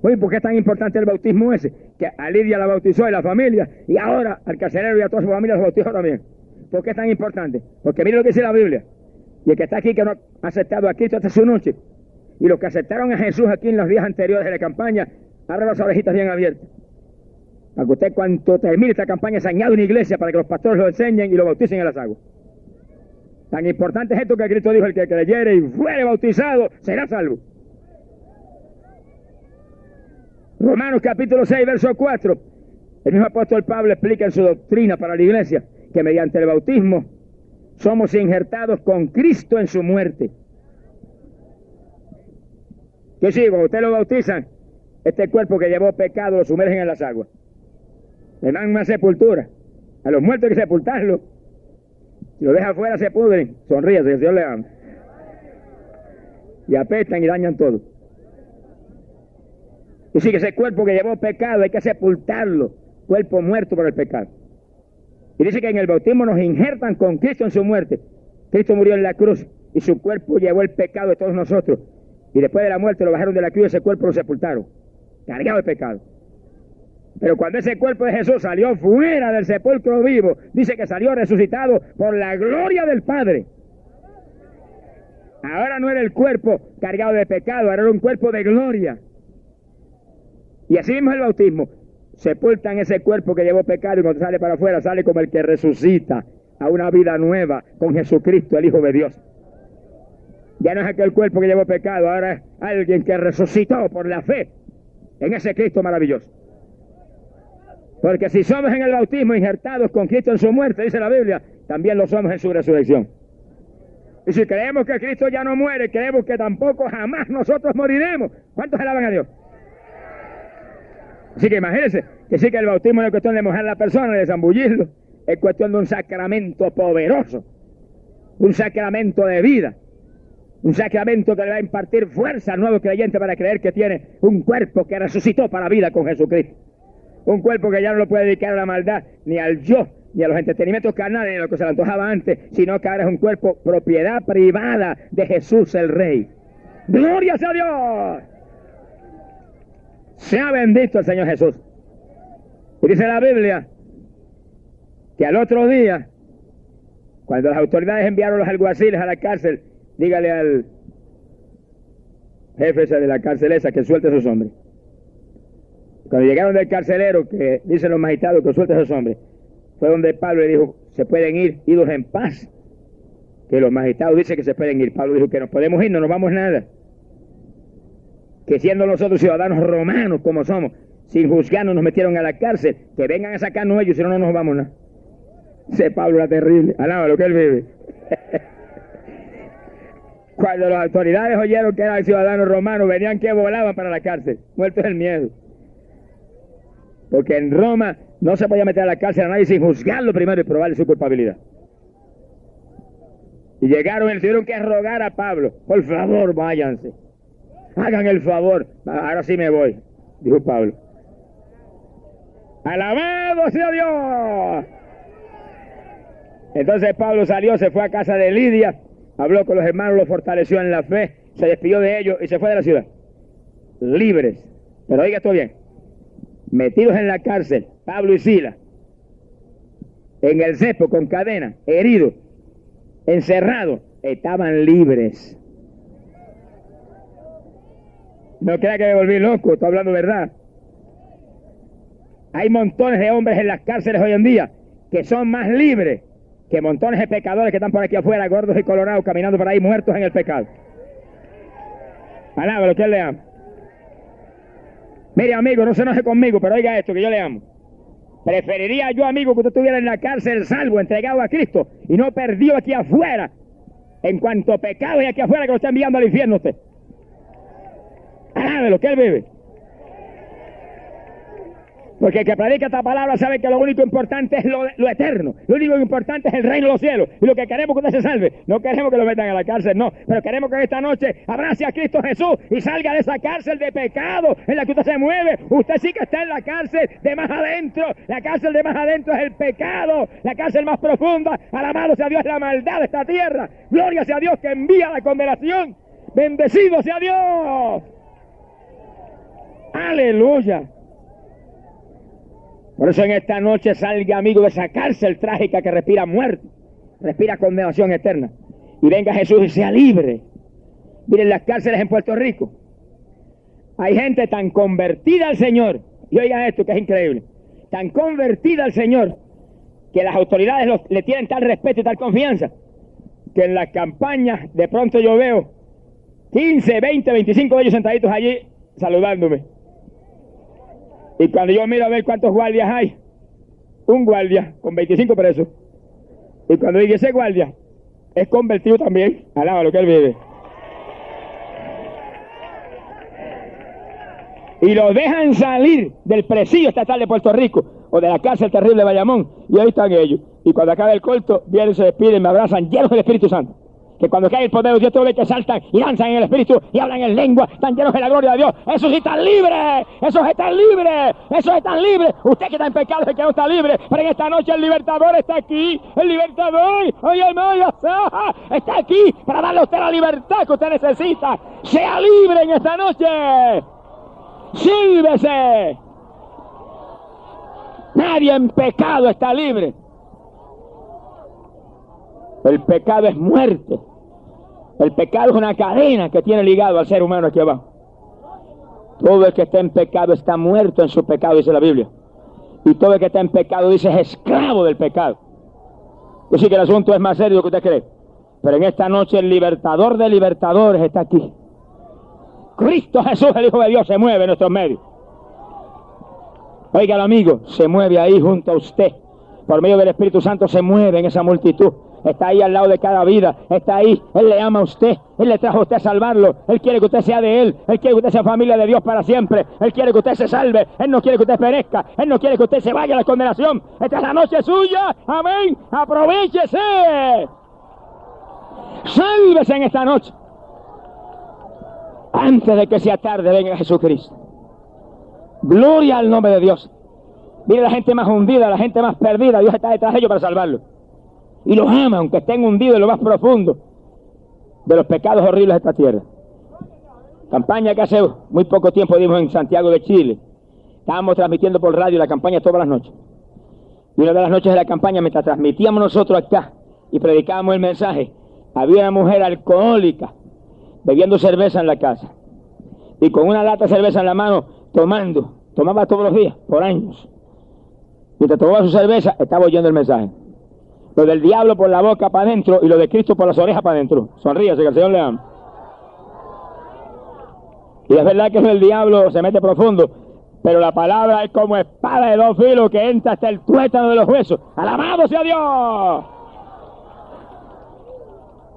Oye, ¿por qué es tan importante el bautismo ese? Que a Lidia la bautizó y la familia, y ahora al carcelero y a toda su familia los bautizó también. ¿Por qué es tan importante? Porque mire lo que dice la Biblia. Y el que está aquí que no ha aceptado a Cristo hasta su noche, y los que aceptaron a Jesús aquí en los días anteriores de la campaña, abran las orejitas bien abiertas. Para que usted cuando termine esta campaña se añade una iglesia para que los pastores lo enseñen y lo bauticen en las aguas. Tan importante es esto que Cristo dijo: el que creyere y fuere bautizado será salvo. Romanos capítulo 6, verso 4. El mismo apóstol Pablo explica en su doctrina para la iglesia que mediante el bautismo somos injertados con Cristo en su muerte. Que sí, cuando usted lo bautizan, este cuerpo que llevó pecado lo sumergen en las aguas. Le dan una sepultura. A los muertos hay que sepultarlo. Si lo deja afuera se pudren. Sonríe, que el Señor le ama. Y apestan y dañan todo. Y sí, que ese cuerpo que llevó pecado hay que sepultarlo. Cuerpo muerto por el pecado. Y dice que en el bautismo nos injertan con Cristo en su muerte. Cristo murió en la cruz y su cuerpo llevó el pecado de todos nosotros. Y después de la muerte lo bajaron de la cruz y ese cuerpo lo sepultaron. Cargado de pecado. Pero cuando ese cuerpo de Jesús salió fuera del sepulcro vivo, dice que salió resucitado por la gloria del Padre. Ahora no era el cuerpo cargado de pecado, ahora era un cuerpo de gloria. Y así mismo el bautismo. Sepultan ese cuerpo que llevó pecado y cuando sale para afuera sale como el que resucita a una vida nueva con Jesucristo, el Hijo de Dios. Ya no es aquel cuerpo que llevó pecado, ahora es alguien que resucitó por la fe en ese Cristo maravilloso. Porque si somos en el bautismo injertados con Cristo en su muerte, dice la Biblia, también lo somos en su resurrección. Y si creemos que Cristo ya no muere, creemos que tampoco jamás nosotros moriremos. ¿Cuántos alaban a Dios? Así que imagínense que sí que el bautismo no es cuestión de mojar a la persona, de zambullirlo, es cuestión de un sacramento poderoso, un sacramento de vida, un sacramento que le va a impartir fuerza al nuevo creyente para creer que tiene un cuerpo que resucitó para la vida con Jesucristo. Un cuerpo que ya no lo puede dedicar a la maldad, ni al yo, ni a los entretenimientos carnales, ni a lo que se le antojaba antes, sino que ahora es un cuerpo propiedad privada de Jesús el Rey. ¡Gloria a Dios! Sea bendito el Señor Jesús. Y dice la Biblia que al otro día, cuando las autoridades enviaron los alguaciles a la cárcel, dígale al jefe ese de la cárcel esa que suelte a esos hombres. Cuando llegaron del carcelero, que dicen los magistrados que suelte a esos hombres, fue donde Pablo le dijo: se pueden ir, idos en paz. Que los magistrados dicen que se pueden ir. Pablo dijo que nos podemos ir, no nos vamos nada. Que siendo nosotros ciudadanos romanos como somos, sin juzgarnos nos metieron a la cárcel, que vengan a sacarnos ellos, si no, no nos vamos nada. Ese Pablo era terrible, alaba lo que él vive. Cuando las autoridades oyeron que eran ciudadanos romanos, venían que volaban para la cárcel, muertos del miedo. Porque en Roma no se podía meter a la cárcel a nadie sin juzgarlo primero y probarle su culpabilidad. Y llegaron y tuvieron que rogar a Pablo: por favor, váyanse. Hagan el favor. Ahora sí me voy, dijo Pablo. ¡Alabado sea Dios! Entonces Pablo salió, se fue a casa de Lidia, habló con los hermanos, los fortaleció en la fe, se despidió de ellos y se fue de la ciudad. Libres. Pero oiga esto bien. Metidos en la cárcel, Pablo y Silas, en el cepo con cadena, heridos, encerrados, estaban libres. No crea que me volví loco, estoy hablando verdad. Hay montones de hombres en las cárceles hoy en día que son más libres que montones de pecadores que están por aquí afuera, gordos y colorados, caminando por ahí muertos en el pecado. Alaba lo que él le ama. Mire, amigo, no se enoje conmigo, pero oiga esto, que yo le amo. Preferiría yo, amigo, que usted estuviera en la cárcel salvo, entregado a Cristo, y no perdido aquí afuera, en cuanto pecado y aquí afuera que lo está enviando al infierno usted. Alabe lo que él vive. Porque el que predica esta palabra sabe que lo único importante es lo eterno. Lo único importante es el reino de los cielos. Y lo que queremos es que usted se salve. No queremos que lo metan a la cárcel, no. Pero queremos que esta noche abrace a Cristo Jesús y salga de esa cárcel de pecado en la que usted se mueve. Usted sí que está en la cárcel de más adentro. La cárcel de más adentro es el pecado. La cárcel más profunda, alabado sea Dios, es la maldad de esta tierra. Gloria sea Dios que envía la condenación. Bendecido sea Dios. Aleluya. Por eso en esta noche salga, amigo, de esa cárcel trágica que respira muerte, respira condenación eterna. Y venga Jesús y sea libre. Miren las cárceles en Puerto Rico. Hay gente tan convertida al Señor, y oiga esto que es increíble, tan convertida al Señor, que las autoridades le tienen tal respeto y tal confianza, que en las campañas de pronto yo veo 15, 20, 25 de ellos sentaditos allí saludándome. Y cuando yo miro a ver cuántos guardias hay, un guardia con 25 presos. Y cuando digo ese guardia es convertido también, alaba lo que él vive. Y los dejan salir del presidio estatal de Puerto Rico o de la cárcel terrible de Bayamón. Y ahí están ellos. Y cuando acaba el culto, vienen, se despiden, me abrazan, llenos del Espíritu Santo. Que cuando cae el poder de Dios, todo ve que saltan y danzan en el Espíritu y hablan en lengua, están llenos de la gloria de Dios. Esos sí están libres, esos están libres, esos están libres. Usted que está en pecado es que no está libre, pero en esta noche el libertador está aquí, el libertador, oye hermano, está aquí para darle a usted la libertad que usted necesita. Sea libre en esta noche, sírvese. Nadie en pecado está libre. El pecado es muerte. El pecado es una cadena que tiene ligado al ser humano aquí abajo. Todo el que está en pecado está muerto en su pecado, dice la Biblia. Y todo el que está en pecado, dice, es esclavo del pecado. Yo sé que el asunto es más serio de lo que usted cree. Pero en esta noche el libertador de libertadores está aquí. Cristo Jesús, el Hijo de Dios, se mueve en nuestros medios. Oiga, amigo, se mueve ahí junto a usted. Por medio del Espíritu Santo se mueve en esa multitud. Está ahí al lado de cada vida, está ahí, Él le ama a usted, Él le trajo a usted a salvarlo, Él quiere que usted sea de Él, Él quiere que usted sea familia de Dios para siempre, Él quiere que usted se salve, Él no quiere que usted perezca, Él no quiere que usted se vaya a la condenación. Esta es la noche suya, amén, aprovéchese, sálvese en esta noche, antes de que sea tarde. Venga Jesucristo, gloria al nombre de Dios. Mire la gente más hundida, la gente más perdida, Dios está detrás de ellos para salvarlo. Y los ama, aunque estén hundidos en lo más profundo de los pecados horribles de esta tierra. Campaña que hace muy poco tiempo dimos en Santiago de Chile. Estábamos transmitiendo por radio la campaña todas las noches. Y una de las noches de la campaña, mientras transmitíamos nosotros acá y predicábamos el mensaje, había una mujer alcohólica bebiendo cerveza en la casa. Y con una lata de cerveza en la mano, tomaba todos los días, por años. Mientras tomaba su cerveza, estaba oyendo el mensaje. Lo del diablo por la boca para adentro y lo de Cristo por las orejas para adentro. Sonríase, que el Señor le ama. Y es verdad que el diablo se mete profundo, pero la palabra es como espada de dos filos que entra hasta el tuétano de los huesos. ¡Alabado sea Dios!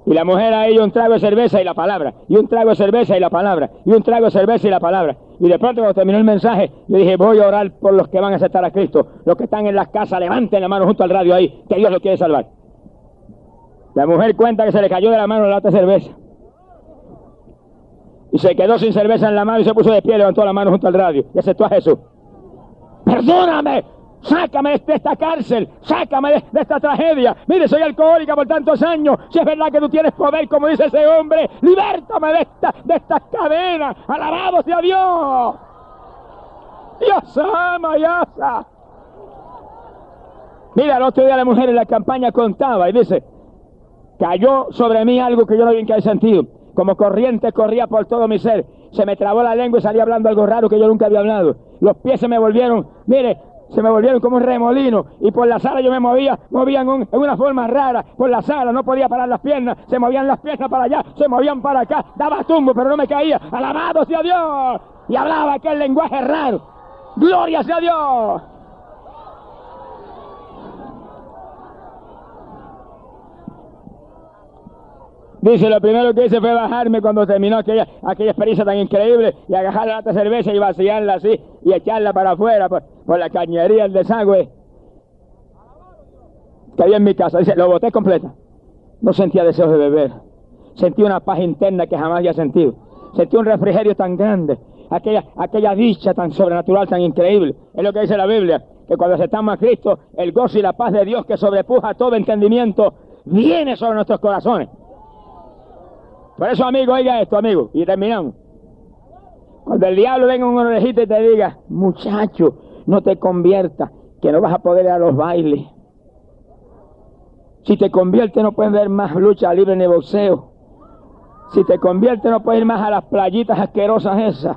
Y la mujer ahí, un trago de cerveza y la palabra, y un trago de cerveza y la palabra, y un trago de cerveza y la palabra. Y de pronto cuando terminó el mensaje, yo dije, voy a orar por los que van a aceptar a Cristo. Los que están en las casas, levanten la mano junto al radio ahí, que Dios los quiere salvar. La mujer cuenta que se le cayó de la mano la lata de cerveza. Y se quedó sin cerveza en la mano y se puso de pie, levantó la mano junto al radio y aceptó a Jesús. ¡Perdóname! ¡Sácame de esta cárcel! ¡Sácame de esta tragedia! Mire, soy alcohólica por tantos años. Si es verdad que tú tienes poder, como dice ese hombre, ¡libértame de estas cadenas! ¡Alabado sea Dios! ¡Dios ama, Dios ama! Mira, el otro día la mujer en la campaña contaba y dice, cayó sobre mí algo que yo no vi en qué sentido. Como corriente corría por todo mi ser. Se me trabó la lengua y salí hablando algo raro que yo nunca había hablado. Los pies se me volvieron, mire, se me volvieron como un remolino, y por la sala yo me movían en una forma rara, por la sala no podía parar las piernas, se movían las piernas para allá, se movían para acá, daba tumbo pero no me caía, alabado sea Dios, y hablaba aquel lenguaje raro, gloria sea Dios. Dice, lo primero que hice fue bajarme cuando terminó aquella experiencia tan increíble y agarrar la lata de cerveza y vaciarla así y echarla para afuera por la cañería, el desagüe que había en mi casa. Dice, lo boté completa. No sentía deseos de beber. Sentí una paz interna que jamás había sentido. Sentí un refrigerio tan grande. Aquella dicha tan sobrenatural, tan increíble. Es lo que dice la Biblia, que cuando aceptamos a Cristo, el gozo y la paz de Dios que sobrepuja todo entendimiento viene sobre nuestros corazones. Por eso, amigo, oiga esto, amigo, y terminamos. Cuando el diablo venga un orejito y te diga, muchacho, no te conviertas, que no vas a poder ir a los bailes. Si te conviertes no puedes ver más lucha libre ni boxeo. Si te conviertes no puedes ir más a las playitas asquerosas esas.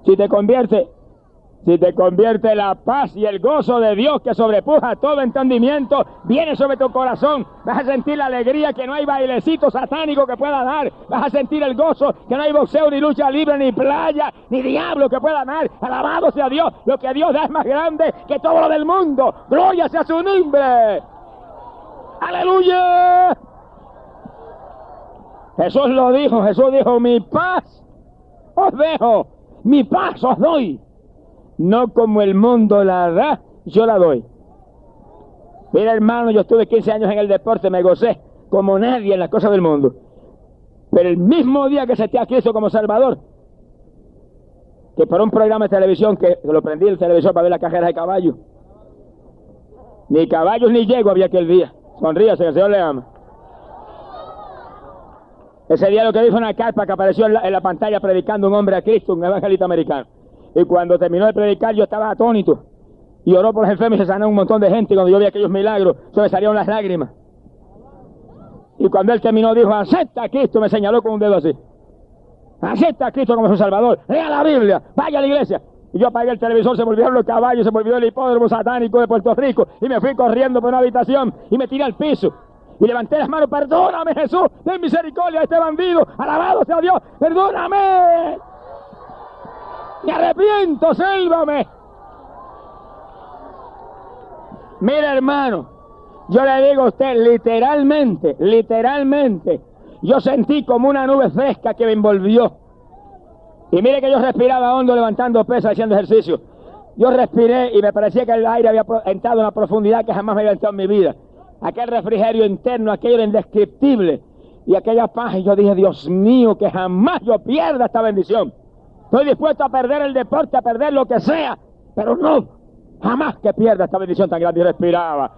Si te convierte la paz y el gozo de Dios que sobrepuja todo entendimiento, viene sobre tu corazón. Vas a sentir la alegría que no hay bailecito satánico que pueda dar. Vas a sentir el gozo que no hay boxeo, ni lucha libre, ni playa, ni diablo que pueda dar. Alabado sea Dios. Lo que Dios da es más grande que todo lo del mundo. Gloria sea su nombre. ¡Aleluya! Jesús lo dijo. Jesús dijo, mi paz os dejo, mi paz os doy. No como el mundo la da, yo la doy. Mira, hermano, yo estuve 15 años en el deporte, me gocé como nadie en las cosas del mundo. Pero el mismo día que acepté a Cristo como Salvador, que por un programa de televisión, que lo prendí el televisor para ver las carreras de caballos, ni caballos ni yegua había aquel día. Sonríase, que el Señor le ama. Ese día lo que dijo una carpa que apareció en la pantalla predicando un hombre a Cristo, un evangelista americano. Y cuando terminó de predicar yo estaba atónito. Y oró por los enfermos y se sanó un montón de gente. Y cuando yo vi aquellos milagros, se me salieron las lágrimas. Y cuando él terminó dijo, acepta a Cristo, me señaló con un dedo así. Acepta a Cristo como su Salvador. Lea la Biblia, vaya a la iglesia. Y yo apagué el televisor, se volvieron los caballos, se volvió el hipódromo satánico de Puerto Rico. Y me fui corriendo por una habitación y me tiré al piso. Y levanté las manos, perdóname Jesús, ten misericordia a este bandido. Alabado sea Dios, perdóname. Me arrepiento, sálvame. Mire, hermano, yo le digo a usted, literalmente, yo sentí como una nube fresca que me envolvió. Y mire que yo respiraba hondo levantando pesas, haciendo ejercicio. Yo respiré y me parecía que el aire había entrado en una profundidad que jamás me había entrado en mi vida. Aquel refrigerio interno, aquello era indescriptible. Y aquella paz, y yo dije, Dios mío, que jamás yo pierda esta bendición. Estoy dispuesto a perder el deporte, a perder lo que sea, pero no, jamás que pierda esta bendición tan grande. Y respiraba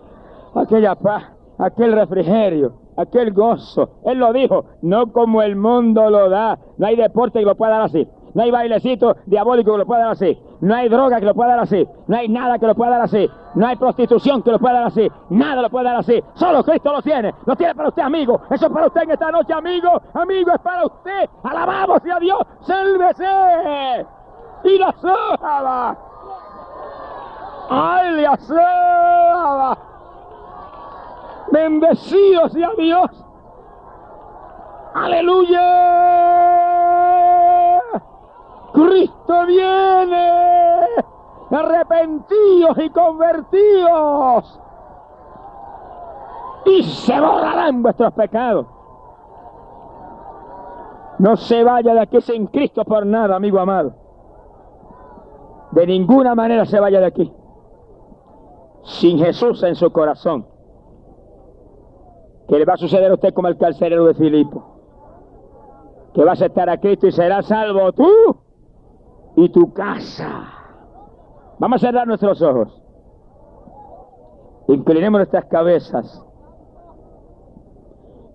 aquella paz, aquel refrigerio, aquel gozo. Él lo dijo, no como el mundo lo da. No hay deporte que lo pueda dar así. No hay bailecito diabólico que lo pueda dar así. No hay droga que lo pueda dar así. No hay nada que lo pueda dar así. No hay prostitución que lo pueda dar así. Nada lo puede dar así. Solo Cristo lo tiene. Lo tiene para usted, amigo. Eso es para usted en esta noche, amigo. Amigo, es para usted. Alabamos sea Dios. Sálvese. Y la salva. Ay, la salva. Bendecido sea Dios. Aleluya. Cristo viene. Arrepentidos y convertidos. Y se borrarán vuestros pecados. No se vaya de aquí sin Cristo por nada, amigo amado. De ninguna manera se vaya de aquí sin Jesús en su corazón. Que le va a suceder a usted como al carcelero de Filipo, que va a aceptar a Cristo y será salvo tú y tu casa. Vamos a cerrar nuestros ojos. Inclinemos nuestras cabezas.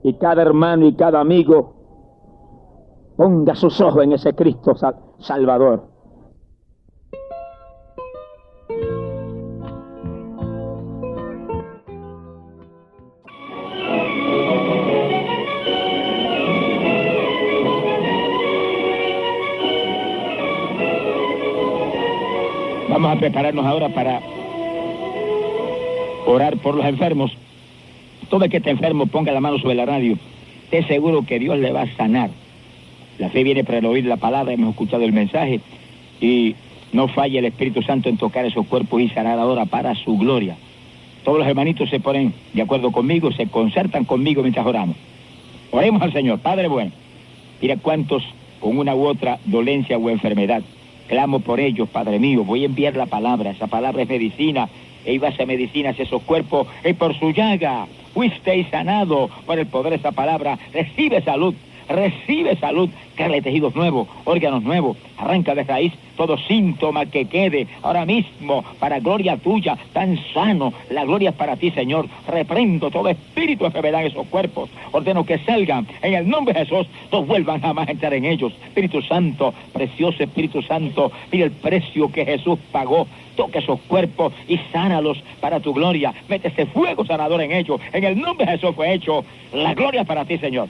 Y cada hermano y cada amigo ponga sus ojos en ese Cristo Salvador. Vamos a prepararnos ahora para orar por los enfermos. Todo el que esté enfermo ponga la mano sobre la radio. Esté seguro que Dios le va a sanar. La fe viene por el oír la palabra, hemos escuchado el mensaje. Y no falle el Espíritu Santo en tocar esos cuerpos y sanar ahora para su gloria. Todos los hermanitos se ponen de acuerdo conmigo, se concertan conmigo mientras oramos. Oremos al Señor. Padre bueno, mira cuántos con una u otra dolencia o enfermedad. Clamo por ellos, Padre mío. Voy a enviar la palabra. Esa palabra es medicina. E iba a ser medicina hacia esos cuerpos. Y por su llaga fuisteis sanado. Por el poder de esa palabra. Recibe salud. Recibe salud. Créale tejidos nuevos, órganos nuevos. Arranca de raíz todo síntoma que quede ahora mismo para gloria tuya, tan sano. La gloria es para ti, Señor. Reprendo todo espíritu de enfermedad en esos cuerpos. Ordeno que salgan en el nombre de Jesús. No vuelvan jamás a entrar en ellos. Espíritu Santo, precioso Espíritu Santo, mira el precio que Jesús pagó. Toca esos cuerpos y sánalos para tu gloria. Mete ese fuego sanador en ellos. En el nombre de Jesús fue hecho. La gloria es para ti, Señor.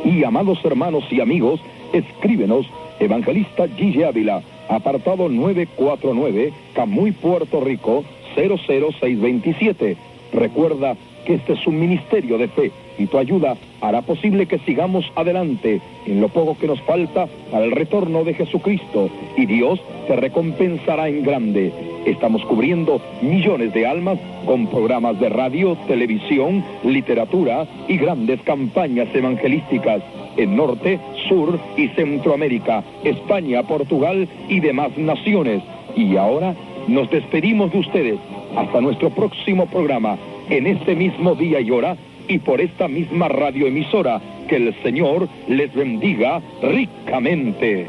Y amados hermanos y amigos, escríbenos, Evangelista Guille Ávila, apartado 949, Camuy, Puerto Rico, 00627. Recuerda que este es un ministerio de fe y tu ayuda hará posible que sigamos adelante en lo poco que nos falta para el retorno de Jesucristo, y Dios te recompensará en grande. Estamos cubriendo millones de almas con programas de radio, televisión, literatura y grandes campañas evangelísticas en Norte, Sur y Centroamérica, España, Portugal y demás naciones. Y ahora nos despedimos de ustedes hasta nuestro próximo programa, en este mismo día y hora, y por esta misma radioemisora. Que el Señor les bendiga ricamente.